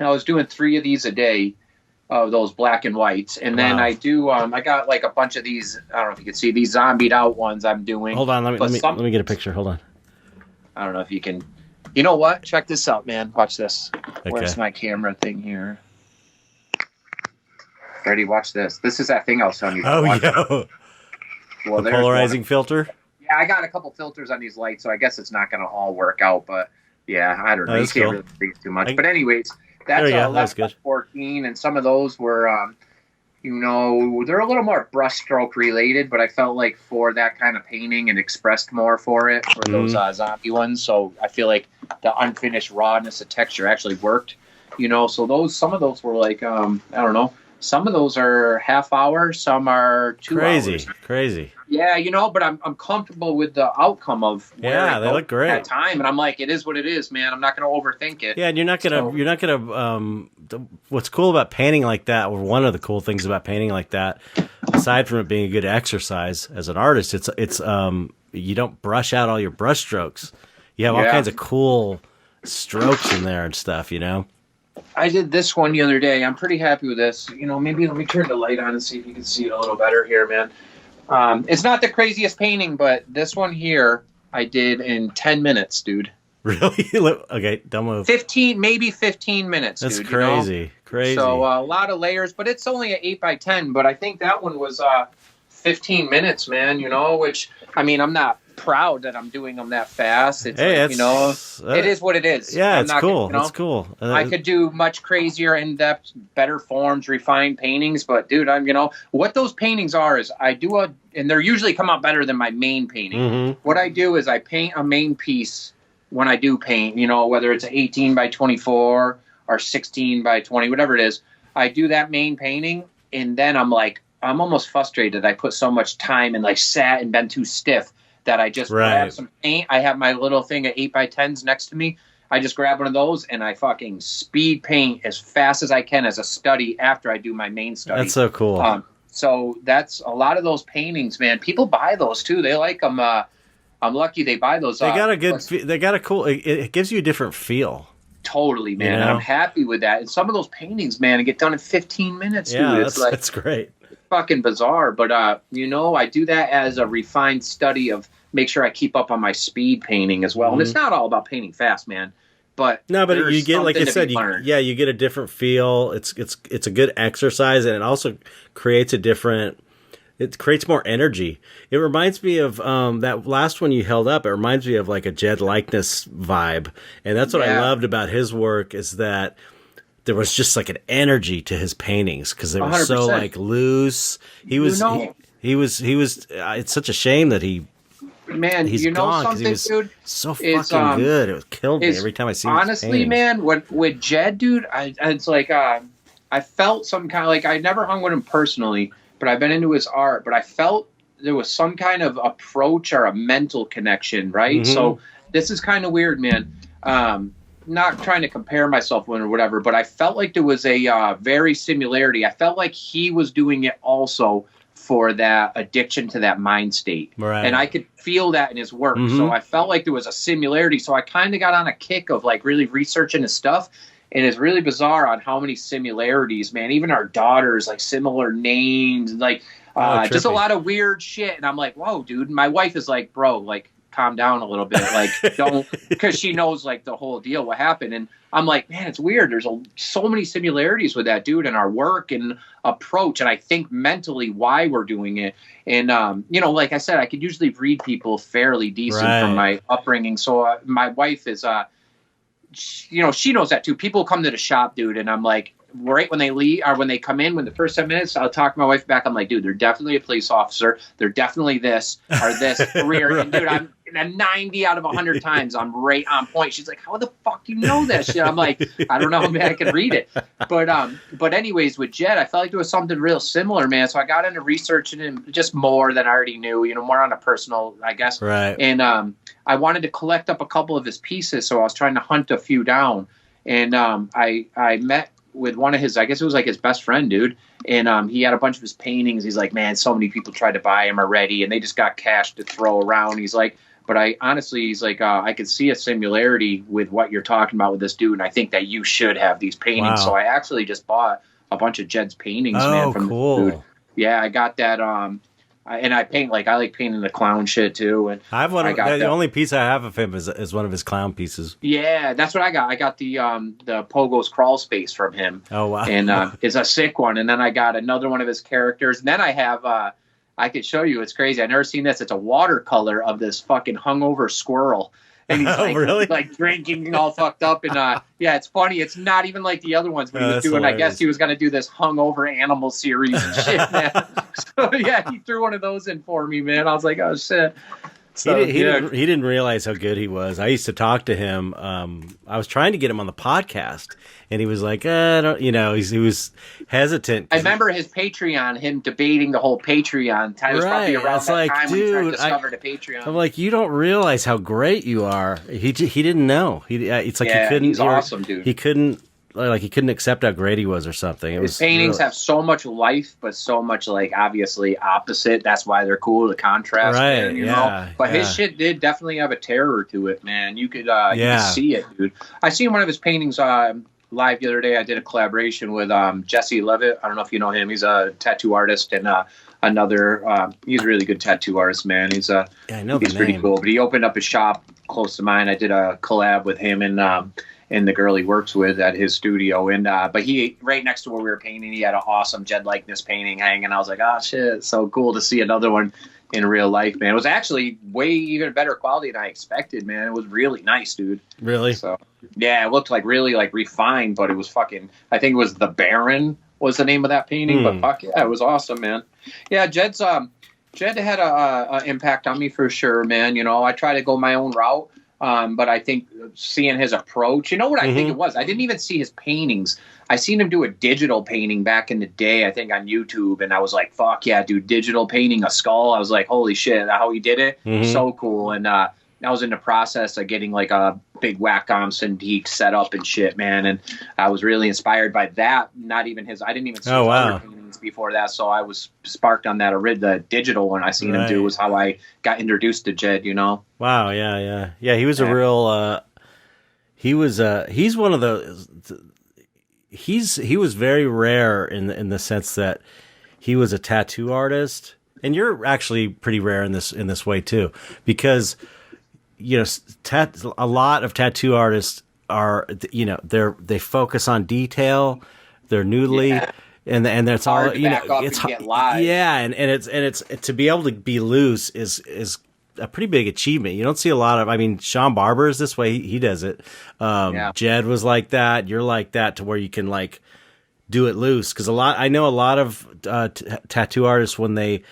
I was doing 3 of these a day. Of those black and whites, and then I do. I got like a bunch of these. I don't know if you can see these zombied out ones I'm doing. Hold on, let me get a picture. Hold on. I don't know if you can. You know what? Check this out, man. Watch this. Okay. Where's my camera thing here? Ready? Watch this. This is that thing I was telling you about. Oh, yeah. Well, the polarizing filter. Yeah, I got a couple filters on these lights, so I guess it's not going to all work out. But yeah, I don't know. You can't really see too much. But anyways. That's 11-14, and some of those were, you know, they're a little more brushstroke related, but I felt like for that kind of painting, it expressed more for it, for those zombie ones. So I feel like the unfinished rawness of texture actually worked, you know. So some of those were like, I don't know, some of those are half hour, some are 2 hours. Crazy. Yeah, you know, but I'm comfortable with the outcome of where they look great at time, and I'm like, it is what it is, man. I'm not going to overthink it. Yeah, and you're not gonna. What's cool about painting like that, or one of the cool things about painting like that, aside from it being a good exercise as an artist, it's you don't brush out all your brush strokes. You have all kinds of cool strokes in there and stuff, you know. I did this one the other day. I'm pretty happy with this. You know, maybe let me turn the light on and see if you can see it a little better here, man. It's not the craziest painting, but this one here I did in 10 minutes, dude. Really? Okay, don't move. 15 minutes, That's dude. Crazy, you know? Crazy. So a lot of layers, but it's only an 8x10. But I think that one was 15 minutes, man. You know, which I mean, I'm not proud that I'm doing them that fast. It's like, you know, it is what it is. Yeah, it's cool. It's cool. I could do much crazier, in-depth, better forms, refined paintings, but dude, I'm, you know, what those paintings are is I do and they're usually come out better than my main painting. Mm-hmm. What I do is I paint a main piece when I do paint, you know, whether it's 18 by 24 or 16 by 20, whatever it is. I do that main painting, and then I'm like, I'm almost frustrated. I put so much time and like sat and been too stiff that I just grab some paint. I have my little thing of 8x10s next to me. I just grab one of those and I fucking speed paint as fast as I can as a study after I do my main study. That's so cool. So that's a lot of those paintings, man. People buy those too. They like them. I'm lucky they buy those. They got a good. They got a cool. It gives you a different feel. Totally, man. You know? And I'm happy with that. And some of those paintings, man, get done in 15 minutes. Dude. Yeah, that's great. Fucking bizarre, but you know, I do that as a refined study of make sure I keep up on my speed painting as well. And it's not all about painting fast, man. But you get, like I said, you get a different feel. It's a good exercise, and it also creates it creates more energy. It reminds me of that last one you held up. It reminds me of like a Jed Likeness vibe, and that's what I loved about his work is that there was just like an energy to his paintings because they were 100%. So like loose. He was. It's such a shame that he's you know gone, something, dude? So fucking good. It killed me every time I see him. Honestly, man, with Jed, dude, it's like I felt some kind of like I never hung with him personally, but I've been into his art. But I felt there was some kind of approach or a mental connection, right? Mm-hmm. So this is kind of weird, man. Not trying to compare myself with or whatever, but I felt like there was a very similarity. I felt like he was doing it also for that addiction to that mind state. Right. And I could feel that in his work. Mm-hmm. So I felt like there was a similarity. So I kind of got on a kick of like really researching his stuff. And it's really bizarre on how many similarities, man. Even our daughters, like similar names, like just a lot of weird shit. And I'm like, whoa, dude. And my wife is like, bro, like, calm down a little bit, like don't, because she knows like the whole deal what happened. And I'm like, man, it's weird, there's so many similarities with that dude and our work and approach, and I think mentally why we're doing it. And you know, like I said, I could usually read people fairly decent from my upbringing. So my wife is you know, she knows that too. People come to the shop, dude, and I'm like, right when they leave or when they come in, when the first 10 minutes, I'll talk my wife back. I'm like, dude, they're definitely a police officer. They're definitely this or this career. Right. And dude, I'm 90 out of 100 times I'm right on point. She's like, how the fuck do you know this shit? I'm like, I don't know, man, I can read it. But anyways, with Jed, I felt like there was something real similar, man. So I got into researching him just more than I already knew, more on a personal, I guess. Right. And I wanted to collect up a couple of his pieces, so I was trying to hunt a few down. And I met with one of his, I guess it was like his best friend, dude. And he had a bunch of his paintings. He's like, man, so many people tried to buy him already, and they just got cash to throw around. He's like, but I honestly, he's like, I could see a similarity with what you're talking about with this dude, and I think that you should have these paintings. Wow. So I actually just bought a bunch of Jed's paintings, man. From cool. This dude. Yeah, I got that. And I paint I like painting the clown shit too. And I have one. The only piece I have of him is one of his clown pieces. Yeah, that's what I got. I got the Pogo's crawl space from him. Oh wow! And it's a sick one. And then I got another one of his characters. And then I have I could show you. It's crazy. I've never seen this. It's a watercolor of this fucking hungover squirrel. And he's really? like drinking and all fucked up. And yeah, it's funny. It's not even like the other ones. But he was doing. Hilarious. I guess he was going to do this hungover animal series and shit, man. So yeah, he threw one of those in for me, man. I was like, oh shit. So, he didn't realize how good he was. I used to talk to him. I was trying to get him on the podcast, and he was like, I don't, he was hesitant. I remember his Patreon, him debating the whole Patreon. It was probably around that time when he tried to discover the Patreon. I'm like, you don't realize how great you are. He didn't know. It's like he couldn't. He's awesome, dude. He couldn't. Like he couldn't accept how great he was or something. His paintings have so much life, but so much obviously opposite. That's why they're cool. The contrast, right? Man, you know. But his shit did definitely have a terror to it, man. You could see it, dude. I seen one of his paintings live the other day. I did a collaboration with Jesse Levitt. I don't know if you know him. He's a tattoo artist and another. He's a really good tattoo artist, man. He's I know he's pretty cool. But he opened up a shop close to mine. I did a collab with him and the girl he works with at his studio. And but he, right next to where we were painting, he had an awesome Jed likeness painting hanging. I was like, oh shit, it's so cool to see another one in real life, man. It was actually way even better quality than I expected, man. It was really nice, dude. Really? So yeah, it looked really refined, but it was fucking, I think it was The Baron was the name of that painting. But fuck yeah, it was awesome, man. Yeah, Jed had a impact on me for sure, man. I try to go my own route. But I think seeing his approach, you know what I think it was? I didn't even see his paintings. I seen him do a digital painting back in the day, I think on YouTube. And I was like, fuck yeah, dude, digital painting a skull. I was like, holy shit, how he did it. So cool. And I was in the process of getting a big Wacom Cintiq set up and shit, man. And I was really inspired by that. Not even I didn't even see his other paintings before that. So I was sparked on that. The digital one I seen him do was how I got introduced to Jed, Wow. Yeah. He was a real, he's one of those, he was very rare in the sense that he was a tattoo artist, and you're actually pretty rare in this way too, because a lot of tattoo artists are, they focus on detail, they're noodly, and that's all, it's and it's to be able to be loose is a pretty big achievement. You don't see a lot of, Sean Barber is this way. He does it. Jed was like that. You're like that to where you can do it loose. Cause I know a lot of tattoo artists when they,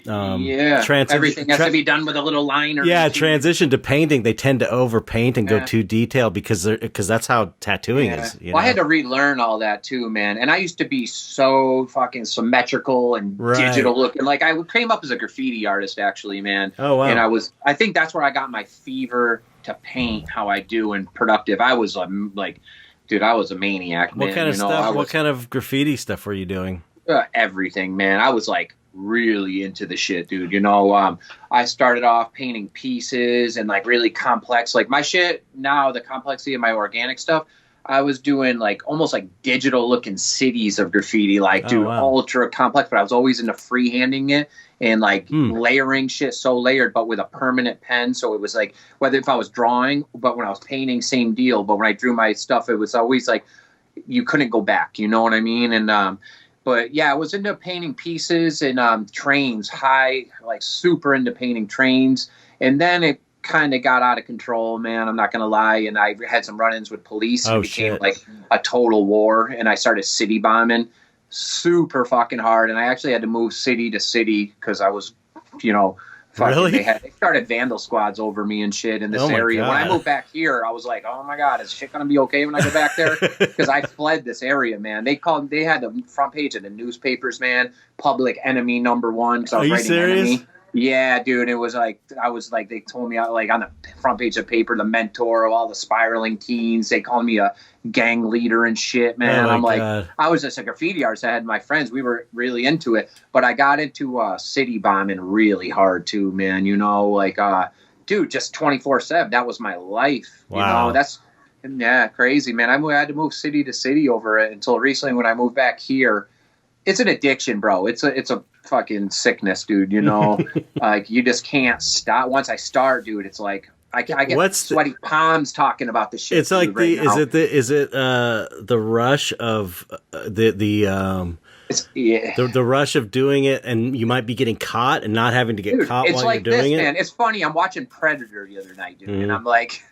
everything has to be done with a little line. Transition to painting, they tend to overpaint and go too detailed because that's how tattooing is. Well, I had to relearn all that too, man. And I used to be so fucking symmetrical and digital looking. I came up as a graffiti artist, actually, man. Oh wow! And I think that's where I got my fever to paint how I do and productive. I was dude, I was a maniac, man. What kind of stuff? What kind of graffiti stuff were you doing? Everything, man. I was really into the shit, dude. I started off painting pieces and really complex, my shit now, the complexity of my organic stuff, I was doing almost digital looking cities of graffiti, ultra complex, but I was always into freehanding it and layering shit, so layered, but with a permanent pen. So it was whether if I was drawing, but when I was painting, same deal. But when I drew my stuff, it was always you couldn't go back, you know what I mean? And but yeah, I was into painting pieces and trains, super into painting trains. And then it kind of got out of control, man. I'm not going to lie. And I had some run-ins with police. Oh, It became shit. like a total war. And I started city bombing super fucking hard. And I actually had to move city to city because I was, fucking, Really? they started vandal squads over me and shit in this Oh, my area. When I God. moved back here, I was like, oh my God, is shit going to be okay when I go back there? Because I fled this area, man. They had the front page of the newspapers, man. Public enemy #1. Because I Are was you writing serious? enemy. Yeah, dude. It was like, they told me, like, on the front page of paper, the mentor of all the spiraling teens. They called me a gang leader and shit, man. Oh, my I'm like, God. I was just a graffiti artist. I had my friends. We were really into it. But I got into city bombing really hard, too, man. Dude, just 24/7. That was my life. Wow. That's crazy, man. I had to move city to city over it until recently when I moved back here. It's an addiction, bro. It's a fucking sickness, dude. Like you just can't stop. Once I start, dude, it's like I get sweaty palms talking about the shit. It's like right now. is it the rush of the rush of doing it, and you might be getting caught and not having to get caught while like you're doing it. Man. It's funny. I'm watching Predator the other night, dude, and I'm like,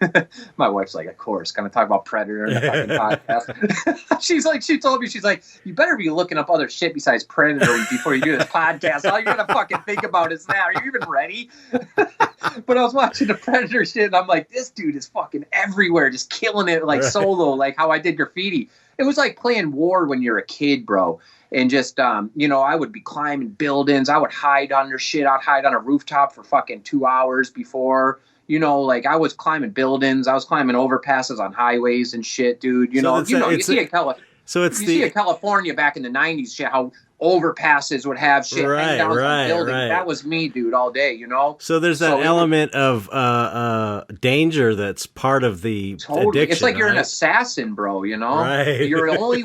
my wife's like, of course, gonna talk about Predator in the fucking podcast. She told me, she's like, you better be looking up other shit besides Predator before you do this podcast. All you're gonna fucking think about is that. Are you even ready? But I was watching the Predator shit, and I'm like, this dude is fucking everywhere, just killing it, like solo, like how I did graffiti. It was like playing war when you're a kid, bro. And just, I would be climbing buildings. I would hide under shit. I'd hide on a rooftop for fucking 2 hours before, like I was climbing buildings. I was climbing overpasses on highways and shit, dude. You see in California back in the 90s, shit, how overpasses would have shit hang down on buildings. Right. That was me, dude, all day, So there's that element of danger that's part of the addiction. It's like you're an right? assassin, bro, Right. You're the only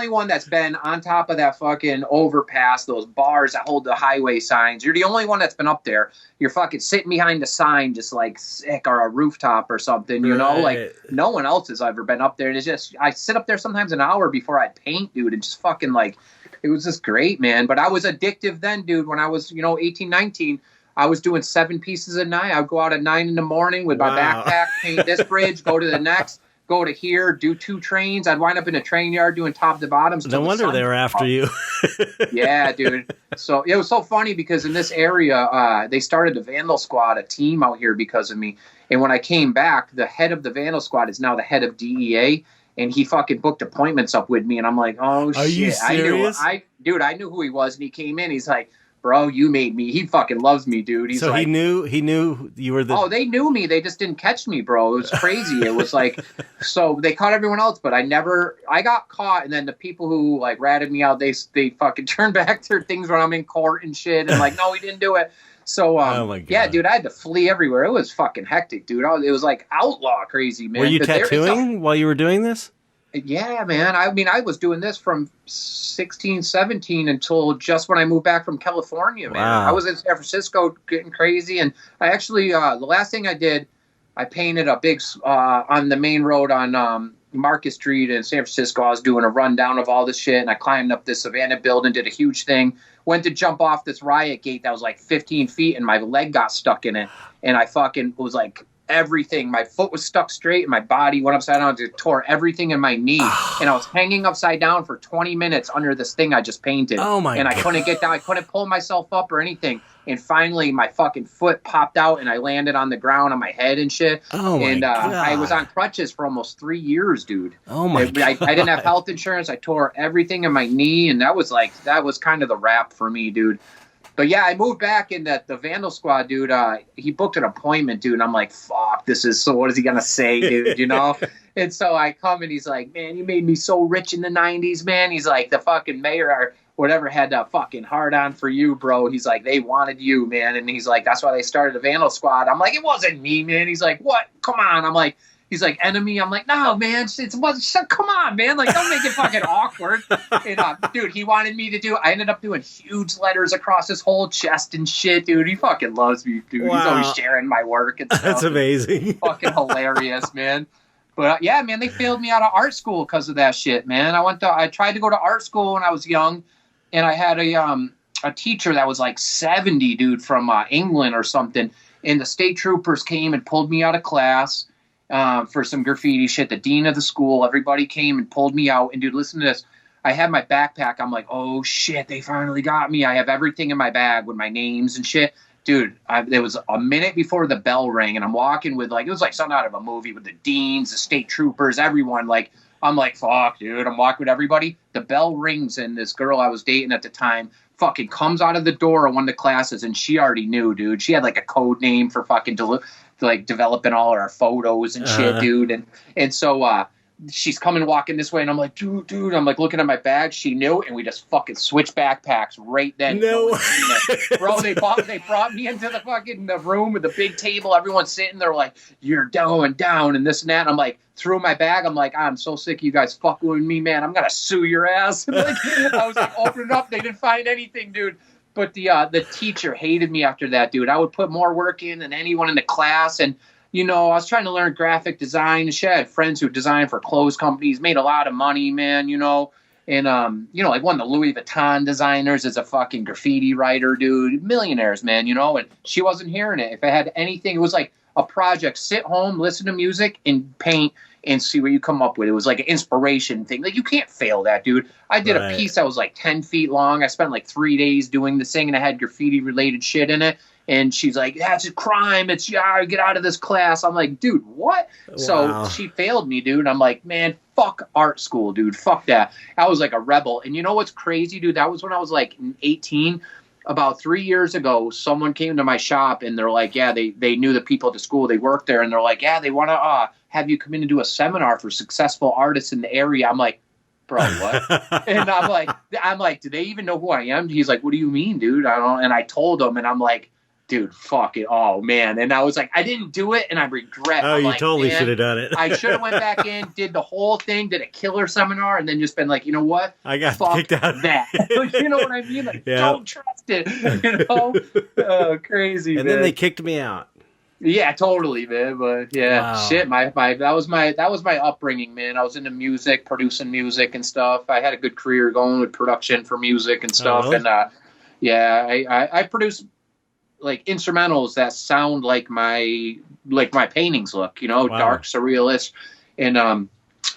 one that's been on top of that fucking overpass, those bars that hold the highway signs. You're the only one that's been up there. You're fucking sitting behind the sign just like sick, or a rooftop or something, like no one else has ever been up there. And it's just, I sit up there sometimes an hour before I paint, dude, and just fucking like, it was just great, man. But I was addictive then, dude. When I was, 18, 19, I was doing 7 pieces a night. I'd go out at 9 a.m. with my backpack, paint this bridge, go to the next, go to here, do 2 trains. I'd wind up in a train yard doing top to bottoms. No wonder they were after you. Yeah, dude. So it was so funny because in this area, they started the Vandal Squad, a team out here because of me. And when I came back, the head of the Vandal Squad is now the head of DEA. And he fucking booked appointments up with me, and I'm like, oh, shit. Are you serious? I knew who he was, and he came in. He's like, bro, you made me. He fucking loves me, dude. He's so like, he knew you were the... Oh, they knew me. They just didn't catch me, bro. It was crazy. It was like, so they caught everyone else, but I got caught, and then the people who, like, ratted me out, they fucking turned back their things when I'm in court and shit, and like, no, he didn't do it. So, oh my God. Yeah, dude, I had to flee everywhere. It was fucking hectic, dude. It was like outlaw crazy, man. Were you tattooing while you were doing this? Yeah, man. I mean, I was doing this from 16, 17 until just when I moved back from California, man. Wow. I was in San Francisco getting crazy. And I actually, the last thing I did, I painted a big, on the main road on Market Street in San Francisco. I was doing a rundown of all this shit. And I climbed up this Savannah building, did a huge thing. Went to jump off this riot gate that was like 15 feet and my leg got stuck in it. And I fucking was like... everything. My foot was stuck straight and my body went upside down. It tore everything in my knee. And I was hanging upside down for 20 minutes under this thing I just painted. Oh my God. I couldn't get down. I couldn't pull myself up or anything. And finally my fucking foot popped out and I landed on the ground on my head and shit. Oh my God. I was on crutches for almost 3 years, dude. Oh my God. I didn't have health insurance. I tore everything in my knee. And that was kind of the wrap for me, dude. But yeah, I moved back in the Vandal Squad, dude. He booked an appointment, dude. And I'm like, fuck, so what is he going to say, dude, And so I come and he's like, man, you made me so rich in the 90s, man. He's like, the fucking mayor or whatever had a fucking hard on for you, bro. He's like, they wanted you, man. And he's like, that's why they started the Vandal Squad. I'm like, it wasn't me, man. He's like, what? Come on. I'm like, he's like, enemy. I'm like, no, man. Come on, man. Like, don't make it fucking awkward. And, dude, he wanted me to I ended up doing huge letters across his whole chest and shit, dude. He fucking loves me, dude. Wow. He's always sharing my work and stuff. That's amazing. Fucking hilarious, man. But, yeah, man, they failed me out of art school because of that shit, man. I tried to go to art school when I was young, and I had a teacher that was like 70, dude, from England or something. and the state troopers came and pulled me out of class for some graffiti shit. The dean of the school, everybody came and pulled me out. And dude, listen to this. I had my backpack. I'm like, oh shit, they finally got me. I have everything in my bag with my names and shit. Dude, there was a minute before the bell rang, and I'm walking with it was like something out of a movie with the deans, the state troopers, everyone. Like, I'm like, fuck, dude. I'm walking with everybody. The bell rings, and this girl I was dating at the time fucking comes out of the door of one of the classes, and she already knew, dude. She had like a code name for fucking developing all our photos and shit, dude. And so she's coming walking this way, and I'm like, dude, I'm like looking at my bag. She knew, and we just fucking switched backpacks right then. No, bro, they brought me into the room with the big table. Everyone's sitting there like, you're going down and this and that. And I'm like, threw my bag. I'm like, I'm so sick of you guys fucking with me, man. I'm gonna sue your ass. Like, I was like, open it up. They didn't find anything, dude. But the teacher hated me after that, dude. I would put more work in than anyone in the class, and I was trying to learn graphic design and shit. I had friends who designed for clothes companies, made a lot of money, man, and, like one of the Louis Vuitton designers is a fucking graffiti writer, dude. Millionaires, man, and she wasn't hearing it. If I had anything, it was like a project, sit home, listen to music, and paint and see what you come up with. It was like an inspiration thing. Like, you can't fail that, dude. I did a piece that was like 10 feet long. I spent like 3 days doing this thing, and I had graffiti-related shit in it. And she's like, that's a crime. It's, get out of this class. I'm like, dude, what? Wow. So she failed me, dude. I'm like, man, fuck art school, dude. Fuck that. I was like a rebel. And you know what's crazy, dude? That was when I was like 18. About 3 years ago, someone came to my shop, and they're like, yeah, they knew the people at the school. They worked there. And they're like, yeah, they want to have you come in and do a seminar for successful artists in the area. I'm like, bro, what? And I'm like, do they even know who I am? He's like, what do you mean, dude? I don't. And I told him, and I'm like, dude, fuck it. Oh, man. And I was like, I didn't do it, and I regret. Oh, you totally should have done it. I should have went back in, did the whole thing, did a killer seminar, and then just been like, you know what? I got kicked out of that. You know what I mean? Like, don't trust it. Oh, crazy, and man. then they kicked me out. Yeah, totally, man. But yeah, shit, that was my upbringing, man. I was into music, producing music and stuff. I had a good career going with production for music and stuff. And I produced like instrumentals that sound like my paintings look, dark, surrealist. And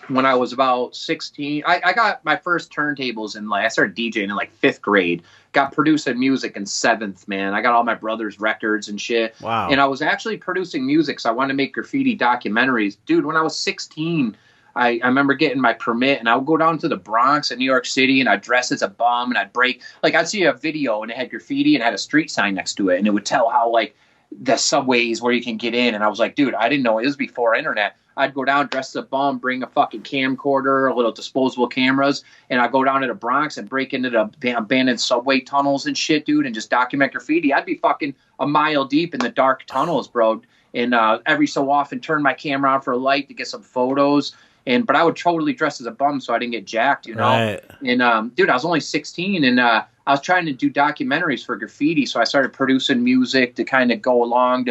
when I was about 16, I got my first turntables in I started DJing in like 5th grade. Got producing music in 7th, man. I got all my brother's records and shit. Wow. And I was actually producing music, so I wanted to make graffiti documentaries. Dude, when I was 16, I remember getting my permit, and I would go down to the Bronx in New York City, and I'd dress as a bum, and I'd break. Like, I'd see a video, and it had graffiti, and it had a street sign next to it, and it would tell how, like, the subways where you can get in. And I was like, dude, I didn't know. It was before internet. I'd go down dressed as a bum, bring a fucking camcorder, a little disposable cameras, and I'd go down to the Bronx and break into the abandoned subway tunnels and shit, dude, and just document graffiti. I'd be fucking a mile deep in the dark tunnels, bro. And every so often turn my camera on for a light to get some photos. But I would totally dress as a bum so I didn't get jacked, Right. And dude, I was only 16, and I was trying to do documentaries for graffiti, so I started producing music to kind of go along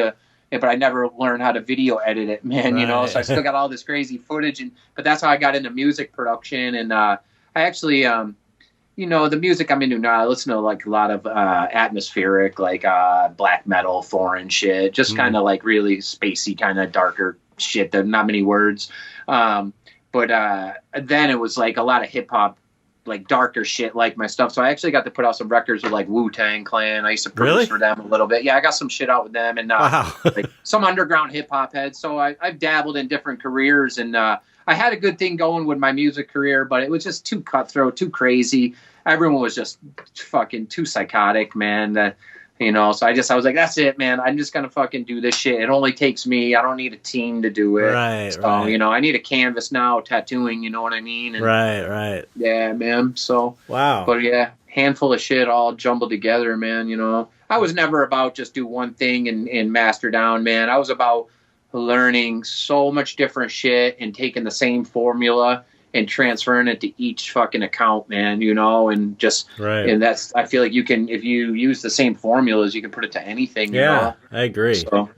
but I never learned how to video edit it, man, Right. So I still got all this crazy footage, but that's how I got into music production. And I actually, the music I'm into now, I listen to like a lot of atmospheric, like black metal, foreign shit, just kind of like really spacey, kind of darker shit. There not many words. But then it was like a lot of hip hop, like darker shit, like my stuff. So I actually got to put out some records with like Wu-Tang Clan. I used to produce for them a little bit. Yeah, I got some shit out with them, and like some underground hip hop heads. So I've dabbled in different careers, and I had a good thing going with my music career, but it was just too cutthroat, too crazy. Everyone was just fucking too psychotic, man. So I was like, that's it, man. I'm just going to fucking do this shit. It only takes me. I don't need a team to do it. Right, so, right. I need a canvas now, tattooing, you know what I mean? And, right. Yeah, man. So, wow. But yeah, handful of shit all jumbled together, man. I was never about just do one thing and master down, man. I was about learning so much different shit and taking the same formula and transferring it to each fucking account, man, and just, right. And that's, I feel like you can, if you use the same formulas, you can put it to anything, I agree. So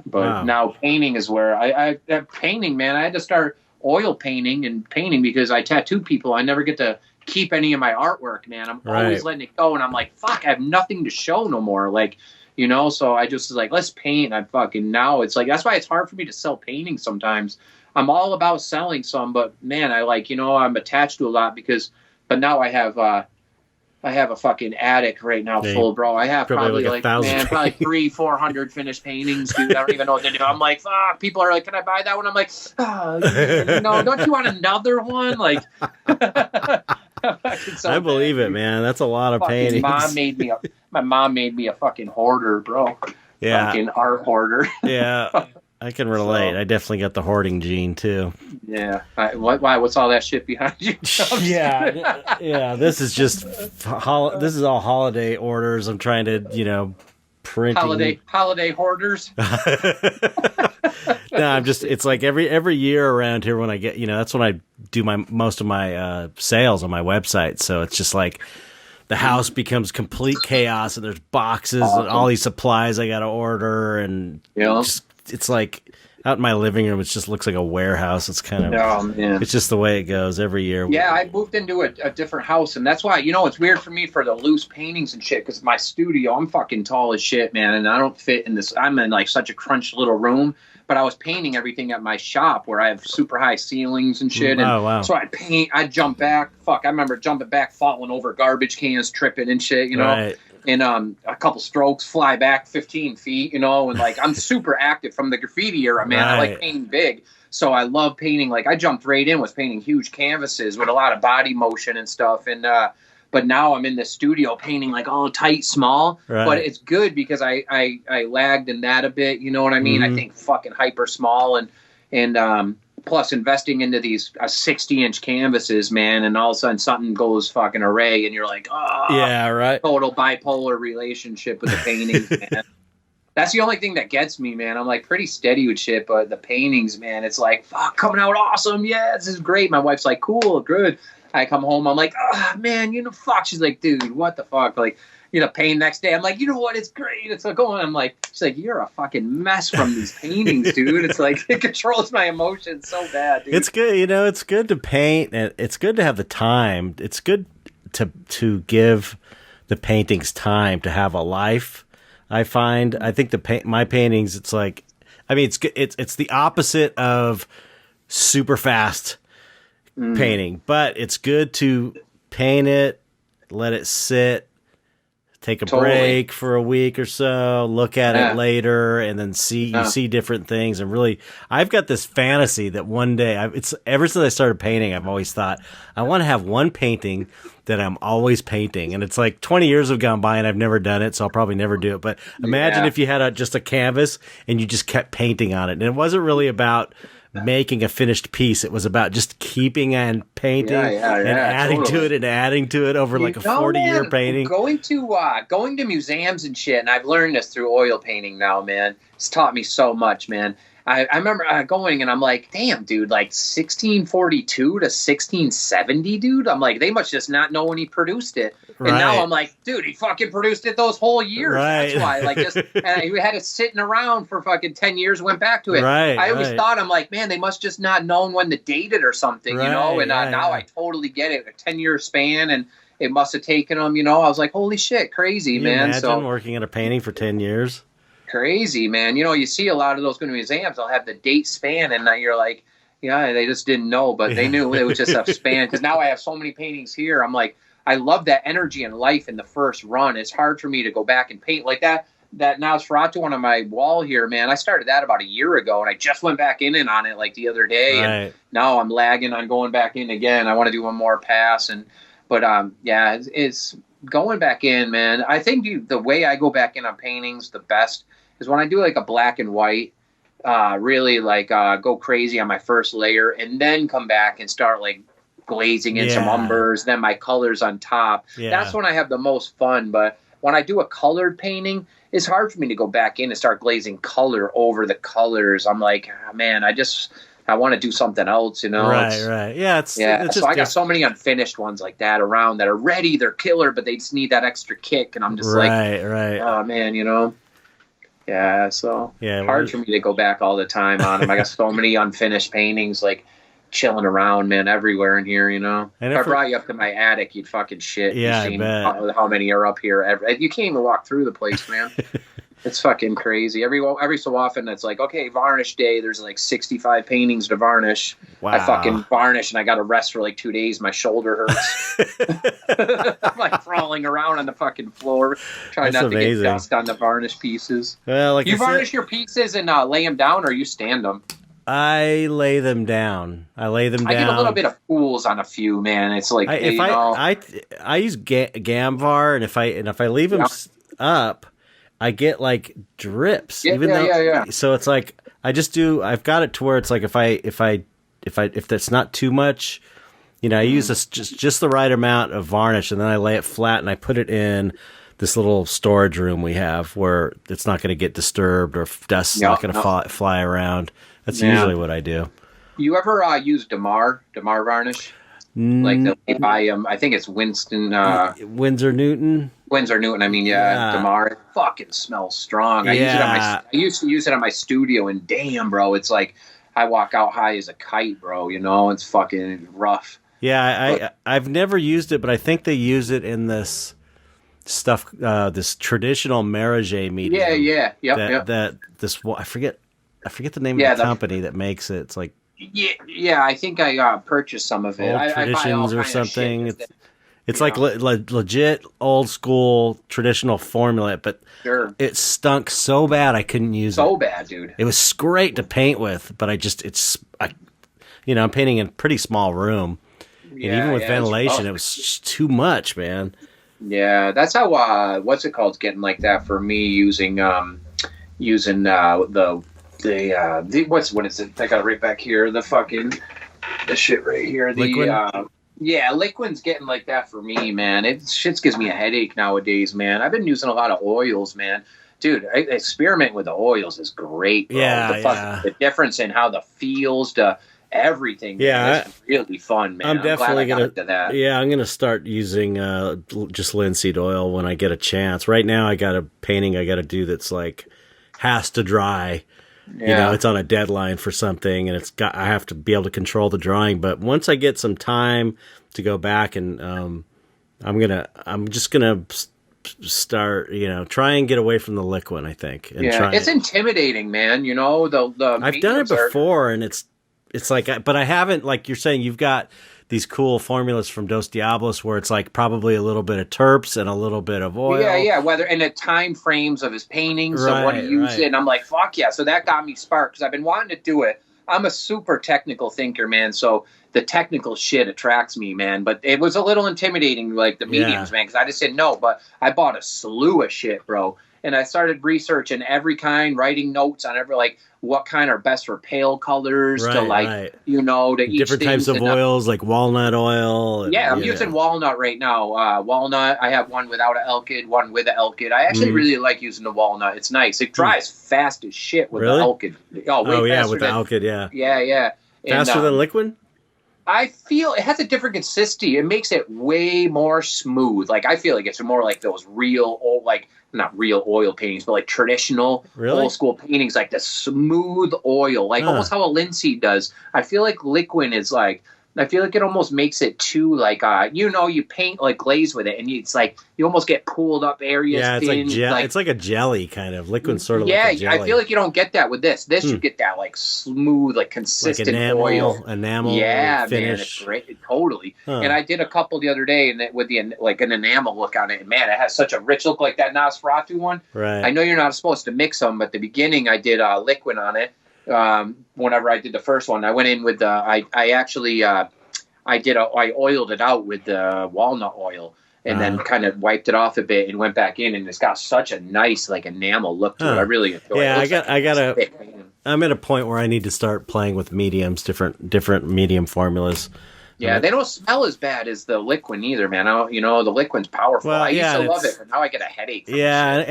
But now painting is where I painting, man, I had to start oil painting and painting because I tattoo people. I never get to keep any of my artwork, man. I'm always letting it go. And I'm like, fuck, I have nothing to show no more. Like, you know? So I just was like, let's paint. I fucking, now it's like, that's why it's hard for me to sell paintings sometimes. I'm all about selling some, but man, I like, you know, I'm attached to a lot but now I have a fucking attic right now full, bro. I have probably like 300-400 finished paintings, dude. I don't even know what to do. I'm like, fuck. People are like, can I buy that one? I'm like, no, don't you want another one? Like, so I believe it, man. That's a lot of paintings. My mom made me a fucking hoarder, bro. Yeah. Fucking art hoarder. Yeah. I can relate. I definitely got the hoarding gene too. Yeah. Why? What's all that shit behind you? Yeah. This is just this is all holiday orders. I'm trying to, you know, print holiday hoarders. No, I'm just. It's like every year around here when I get, you know, that's when I do most of my sales on my website. So it's just like the house becomes complete chaos, and there's boxes and all these supplies I got to order, and it's like out in my living room, it just looks like a warehouse. It's kind of, it's just the way it goes every year. Yeah, I moved into a different house, and that's why, you know, it's weird for me for the loose paintings and shit, because my studio, I'm fucking tall as shit, man, and I don't fit in this. I'm in like such a crunched little room, but I was painting everything at my shop where I have super high ceilings and shit. And so I'd jump back. Fuck, I remember jumping back, falling over garbage cans, tripping and shit, you know. Right. And a couple strokes, fly back 15 feet, you know, and like I'm super active from the graffiti era, man. Right. I like painting big. So I love painting. Like I jumped right in, was painting huge canvases with a lot of body motion and stuff. And but now I'm in the studio painting like all tight, small. Right. But it's good because I lagged in that a bit. You know what I mean? Mm-hmm. I think fucking hyper small and plus investing into these 60-inch canvases, man, and all of a sudden something goes fucking array, and you're like, oh, yeah, right. Total bipolar relationship with the paintings, man. That's the only thing that gets me, man. I'm like pretty steady with shit, but the paintings, man, it's like, fuck, coming out awesome. Yeah, this is great. My wife's like, cool, good. I come home, I'm like, oh, man, you know, fuck. She's like, dude, what the fuck? Like, you know, paint next day. I'm like, you know what? It's great. It's like going. I'm like, she's like, you're a fucking mess from these paintings, dude. It's like it controls my emotions so bad, dude. It's good, you know. It's good to paint, and it's good to have the time. It's good to give the paintings time to have a life. I find. I think my paintings. It's like, I mean, it's the opposite of super fast painting, but it's good to paint it, let it sit. Take a break for a week or so, look at it later, and then you see different things. And really, I've got this fantasy that one day, it's ever since I started painting, I've always thought, I want to have one painting that I'm always painting. And it's like 20 years have gone by and I've never done it, so I'll probably never do it. But imagine if you had just a canvas and you just kept painting on it. And it wasn't really about making a finished piece. It was about just keeping and painting and adding to it over like a 40-year painting. Going to museums and shit, and I've learned this through oil painting now, man. It's taught me so much, man. I remember going and I'm like, damn, dude, like 1642 to 1670, dude. I'm like, they must just not know when he produced it. And now I'm like, dude, he fucking produced it those whole years. Right. That's why, like, and he had it sitting around for fucking 10 years, went back to it. Right, I always thought, I'm like, man, they must just not known when to date it or something, you know? And now I totally get it. A 10-year span, and it must have taken them, you know? I was like, holy shit, crazy, Can you man. Imagine working at a painting for 10 years. Crazy, man. You know, you see a lot of those going to museums, they'll have the date span, and you're like, yeah, they just didn't know, but they knew it was just a span. Because now I have so many paintings here. I'm like, I love that energy and life in the first run. It's hard for me to go back and paint like that. That Nosferatu one on my wall here, man, I started that about a year ago, and I just went back in on it like the other day, and now I'm lagging on going back in again. I want to do one more pass, but it's going back in, man. I think the way I go back in on paintings the best is when I do like a black and white, really like go crazy on my first layer, and then come back and start like glazing in some umbers, then my colors on top. Yeah. That's when I have the most fun. But when I do a colored painting, it's hard for me to go back in and start glazing color over the colors. I'm like, man, I want to do something else, you know? Right. Yeah, it's so I got so many unfinished ones like that around that are ready, they're killer, but they just need that extra kick, and I'm just oh man, you know? Yeah, so hard for me to go back all the time on them. I got so many unfinished paintings, like chilling around, man, everywhere in here, you know? And if I brought you up to my attic, you'd fucking shit. Yeah, I bet. How many are up here? You can't even walk through the place, man. It's fucking crazy. Every so often, it's like, okay, varnish day. There's like 65 paintings to varnish. Wow. I fucking varnish, and I got to rest for like 2 days. My shoulder hurts. I'm like crawling around on the fucking floor, trying not to get dust on the varnish pieces. Well, like you varnish your pieces and lay them down, or you stand them? I lay them down. I get a little bit of pools on a few, man. It's like I use Gamvar, and if I leave them up, I get like drips. So it's like I've got it to where it's like if that's not too much, I use this just the right amount of varnish, and then I lay it flat and I put it in this little storage room we have where it's not going to get disturbed or dust's not going to fly around. That's usually what I do. You ever use Damar varnish? Like they buy them. I think it's Windsor Newton. I mean, Damar. It fucking smells strong. I used to use it on my studio, and damn, bro, it's like I walk out high as a kite, bro. It's fucking rough. Yeah, I've never used it, but I think they use it in this stuff, this traditional Marige medium. Yeah. I forget the name of the company that makes it. It's like I think I purchased some of it. Old Traditions or something. It's like legit old school traditional formula, but it stunk so bad I couldn't use it. So bad, dude. It was great to paint with, but I'm painting in a pretty small room, and even with ventilation, it was just too much, man. Yeah, that's how what's it called? It's getting like that for me using what is it? I got it right back here. The shit right here. Liquid's getting like that for me, man. Shit gives me a headache nowadays, man. I've been using a lot of oils, man. Dude, experiment with the oils is great, bro. The difference in how the feels to everything. Man, it's really fun, man. I'm definitely glad I got into that. Yeah, I'm gonna start using just linseed oil when I get a chance. Right now, I got a painting I got to do that's like has to dry. Yeah. It's on a deadline for something, and I have to be able to control the drawing. But once I get some time to go back, and I'm just gonna start, try and get away from the liquid. I think. And it's intimidating, man. I've done it before, and it's like, but I haven't, like you're saying, you've got these cool formulas from Dos Diablos where it's like probably a little bit of terps and a little bit of oil. Whether in the time frames of his paintings, so what he used it, and I'm like, fuck yeah. So that got me sparked because I've been wanting to do it. I'm a super technical thinker, man. So the technical shit attracts me, man. But it was a little intimidating, like the mediums, man, because I just said no. But I bought a slew of shit, bro. And I started researching every kind, writing notes on what kind are best for pale colors to to each different types of oils, like walnut oil. I'm using walnut right now. Walnut, I have one without an alkyd, one with an alkyd. I actually really like using the walnut. It's nice. It dries fast as shit with the alkyd. With the alkyd, Yeah. Faster than liquid? I feel it has a different consistency. It makes it way more smooth. Like I feel like it's more like those real old, like not real oil paintings, but like traditional old school paintings, like the smooth oil, like almost how a linseed does. I feel like liquid is like, I feel like it almost makes it too like, you paint like glaze with it, and it's like you almost get pooled up areas. Yeah, it's like a jelly kind of liquid, sort of. Yeah, like a jelly. I feel like you don't get that with this. You get that like smooth, like consistent oil, enamel. Yeah, finish. Man, it's great, totally. And I did a couple the other day, and with the like an enamel look on it. And man, it has such a rich look, like that Nosferatu one. Right. I know you're not supposed to mix them, but at the beginning I did liquid on it. Whenever I did the first one, I went in with I oiled it out with the walnut oil, and then kind of wiped it off a bit and went back in, and it's got such a nice like enamel look to it. I really enjoy it. Yeah, I'm at a point where I need to start playing with mediums, different medium formulas. Yeah, they don't smell as bad as the liquid either, man. The liquid's powerful. Well, I used to love it, but now I get a headache. Yeah,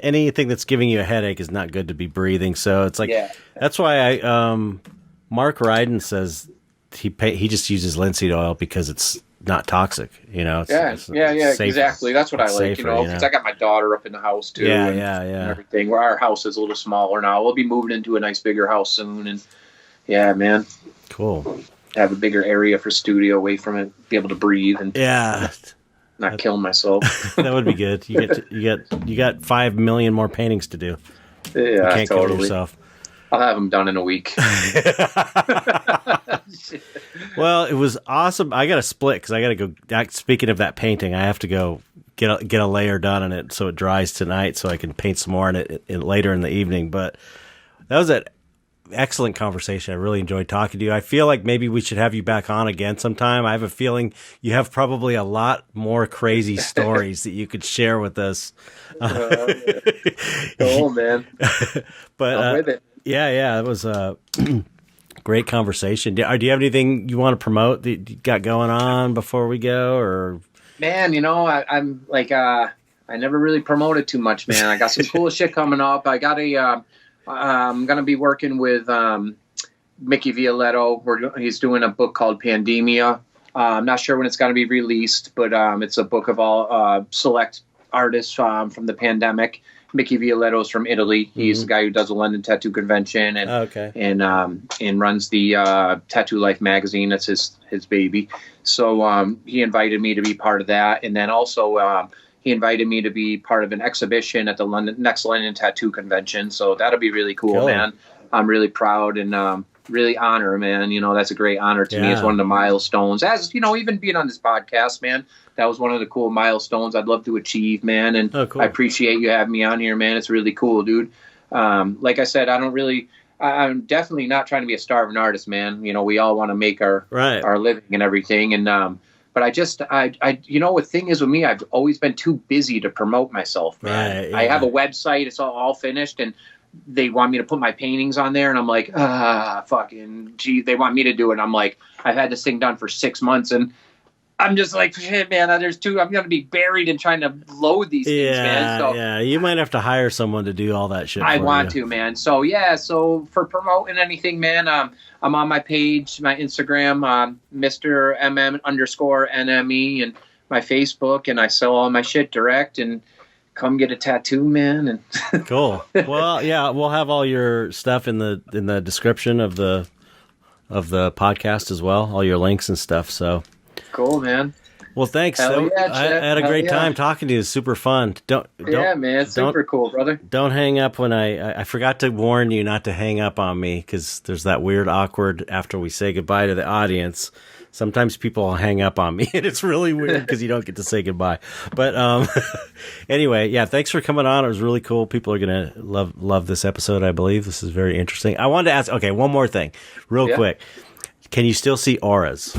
anything that's giving you a headache is not good to be breathing. So it's like, that's why Mark Ryden says he just uses linseed oil because it's not toxic. It's safer. Exactly. That's what I like, safer, because I got my daughter up in the house too. And everything. Where our house is a little smaller now. We'll be moving into a nice bigger house soon, and yeah, man. Cool. Have a bigger area for studio away from it, be able to breathe, and not killing myself. That would be good. You got 5 million more paintings to do. Yeah, you can't totally. kill yourself. I'll have them done in a week. Well, it was awesome. I got to split because I got to go. Speaking of that painting, I have to go get a layer done on it so it dries tonight, so I can paint some more on it later in the evening. But that was an excellent conversation. I really enjoyed talking to you. I feel like maybe we should have you back on again sometime. I have a feeling you have probably a lot more crazy stories that you could share with us. Cool, man. But I'm with it. Yeah, it was a great conversation. Do you have anything you want to promote that you got going on before we go? Or man, I'm like I never really promoted too much, man. I got some cool shit coming up. I got I'm gonna be working with Mickey Violetto. He's doing a book called Pandemia. I'm not sure when it's gonna be released, but it's a book of all select artists from the pandemic. Mickey Violetto is from Italy. He's the guy who does the London Tattoo Convention and runs the Tattoo Life magazine. That's his baby. So he invited me to be part of that, and then also he invited me to be part of an exhibition at the next London Tattoo Convention. So that'll be really cool, man. I'm really proud and really honored, man. That's a great honor to me. It's one of the milestones. As even being on this podcast, man. That was one of the cool milestones I'd love to achieve, man. And cool. I appreciate you having me on here, man. It's really cool, dude. Like I said, I'm definitely not trying to be a starving artist, man. We all want to make our living and everything. And, but the thing is with me, I've always been too busy to promote myself, man. Right, yeah. I have a website. It's all finished, and they want me to put my paintings on there. And I'm like, fucking gee, they want me to do it. And I'm like, I've had this thing done for 6 months, and I'm just like, shit, man, I'm going to be buried in trying to load these things, man. So, you might have to hire someone to do all that shit. I want to, man. So, so for promoting anything, man, I'm on my page, my Instagram, Mr. MM_NME, and my Facebook, and I sell all my shit direct, and come get a tattoo, man. And cool. Well, yeah, we'll have all your stuff in the description of the podcast as well, all your links and stuff, so. Cool, man. Well, thanks. I had a great time talking to you. It was super fun. Man, super cool, brother. Don't hang up when I forgot to warn you not to hang up on me, because there's that weird awkward after we say goodbye to the audience. Sometimes people hang up on me, and it's really weird because you don't get to say goodbye. But anyway, yeah, thanks for coming on. It was really cool. People are gonna love this episode. I believe this is very interesting. I wanted to ask. Okay, one more thing, real quick. Can you still see auras?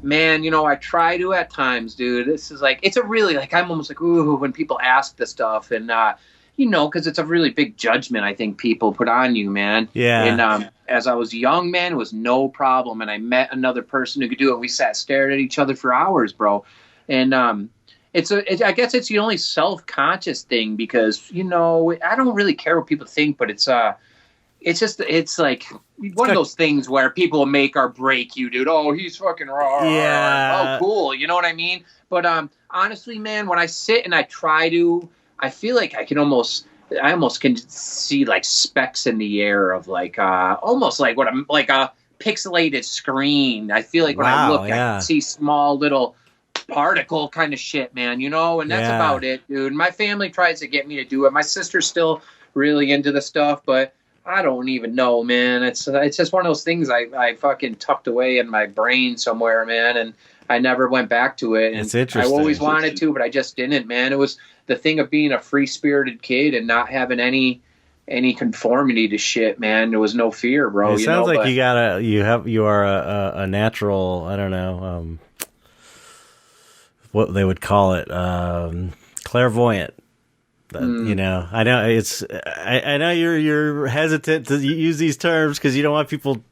Man, I try to at times, dude. This is it's a really, I'm almost like, ooh, when people ask this stuff. And, because it's a really big judgment I think people put on you, man. Yeah. And as I was young, man, it was no problem. And I met another person who could do it. We stared at each other for hours, bro. And I guess it's the only self-conscious thing because, I don't really care what people think, but it's like one of those things where people make or break you, dude. Oh, he's fucking raw. Yeah. Oh, cool. You know what I mean? But honestly, man, when I sit and I try to, I feel like I almost can see specks in the air of almost like what I'm like a pixelated screen. I feel like when I look, I can see small little particle kind of shit, man. And that's about it, dude. My family tries to get me to do it. My sister's still really into the stuff, but I don't even know, man. It's just one of those things I fucking tucked away in my brain somewhere, man, and I never went back to it. And it's interesting. I always wanted to, but I just didn't, man. It was the thing of being a free-spirited kid and not having any conformity to shit, man. There was no fear, bro. It sounds like you are a natural, I don't know, what they would call it, clairvoyant. I know I know you're hesitant to use these terms because you don't want people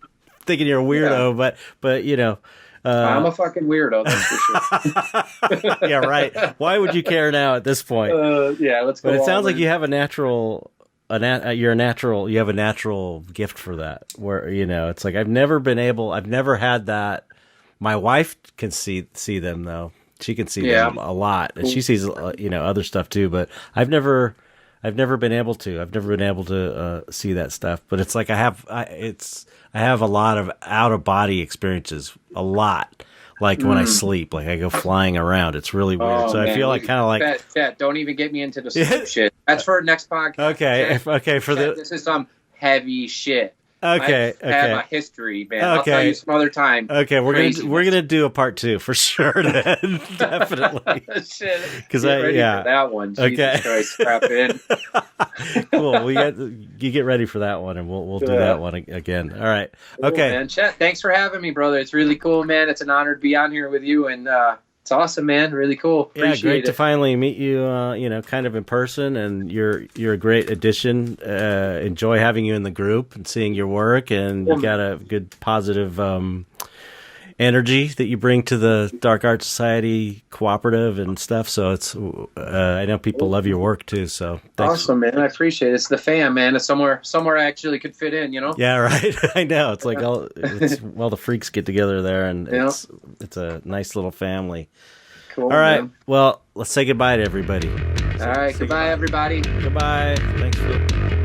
thinking you're a weirdo, but I'm a fucking weirdo, that's for sure. Yeah, right. Why would you care now at this point? Let's go. But it sounds like you have a natural gift for that. Where it's like I've never had that. My wife can see them though. She can see them a lot, and she sees other stuff too. But I've never been able to. I've never been able to see that stuff. But it's like I have a lot of out of body experiences. A lot. like when I sleep, like I go flying around. It's really weird. So I feel like kind of like Chet, don't even get me into the sleep shit. That's for next podcast. Okay, Chet, this is some heavy shit. Okay, I have a history, man. I'll tell you some other time. Okay, we're gonna do a part 2 for sure. Then. Definitely. Shit. Because for that one. Jesus Christ, strap in. Cool. You get ready for that one, and we'll do that one again. All right. Cool, okay. Man. Chet, thanks for having me, brother. It's really cool, man. It's an honor to be on here with you, and it's awesome, man. Really cool. Appreciate great to finally meet you. Kind of in person, and you're a great addition. Enjoy having you in the group and seeing your work, and you got a good positive energy that you bring to the Dark Art Society cooperative and stuff. So it's I know people love your work too. So thanks. Awesome, man. I appreciate it. It's the fam, man. It's somewhere I actually could fit in. Yeah, right. I know. It's like the freaks get together there, and it's a nice little family. Cool. All right. Man. Well, let's say goodbye to everybody. All right. Goodbye, everybody. Goodbye. Thanks for.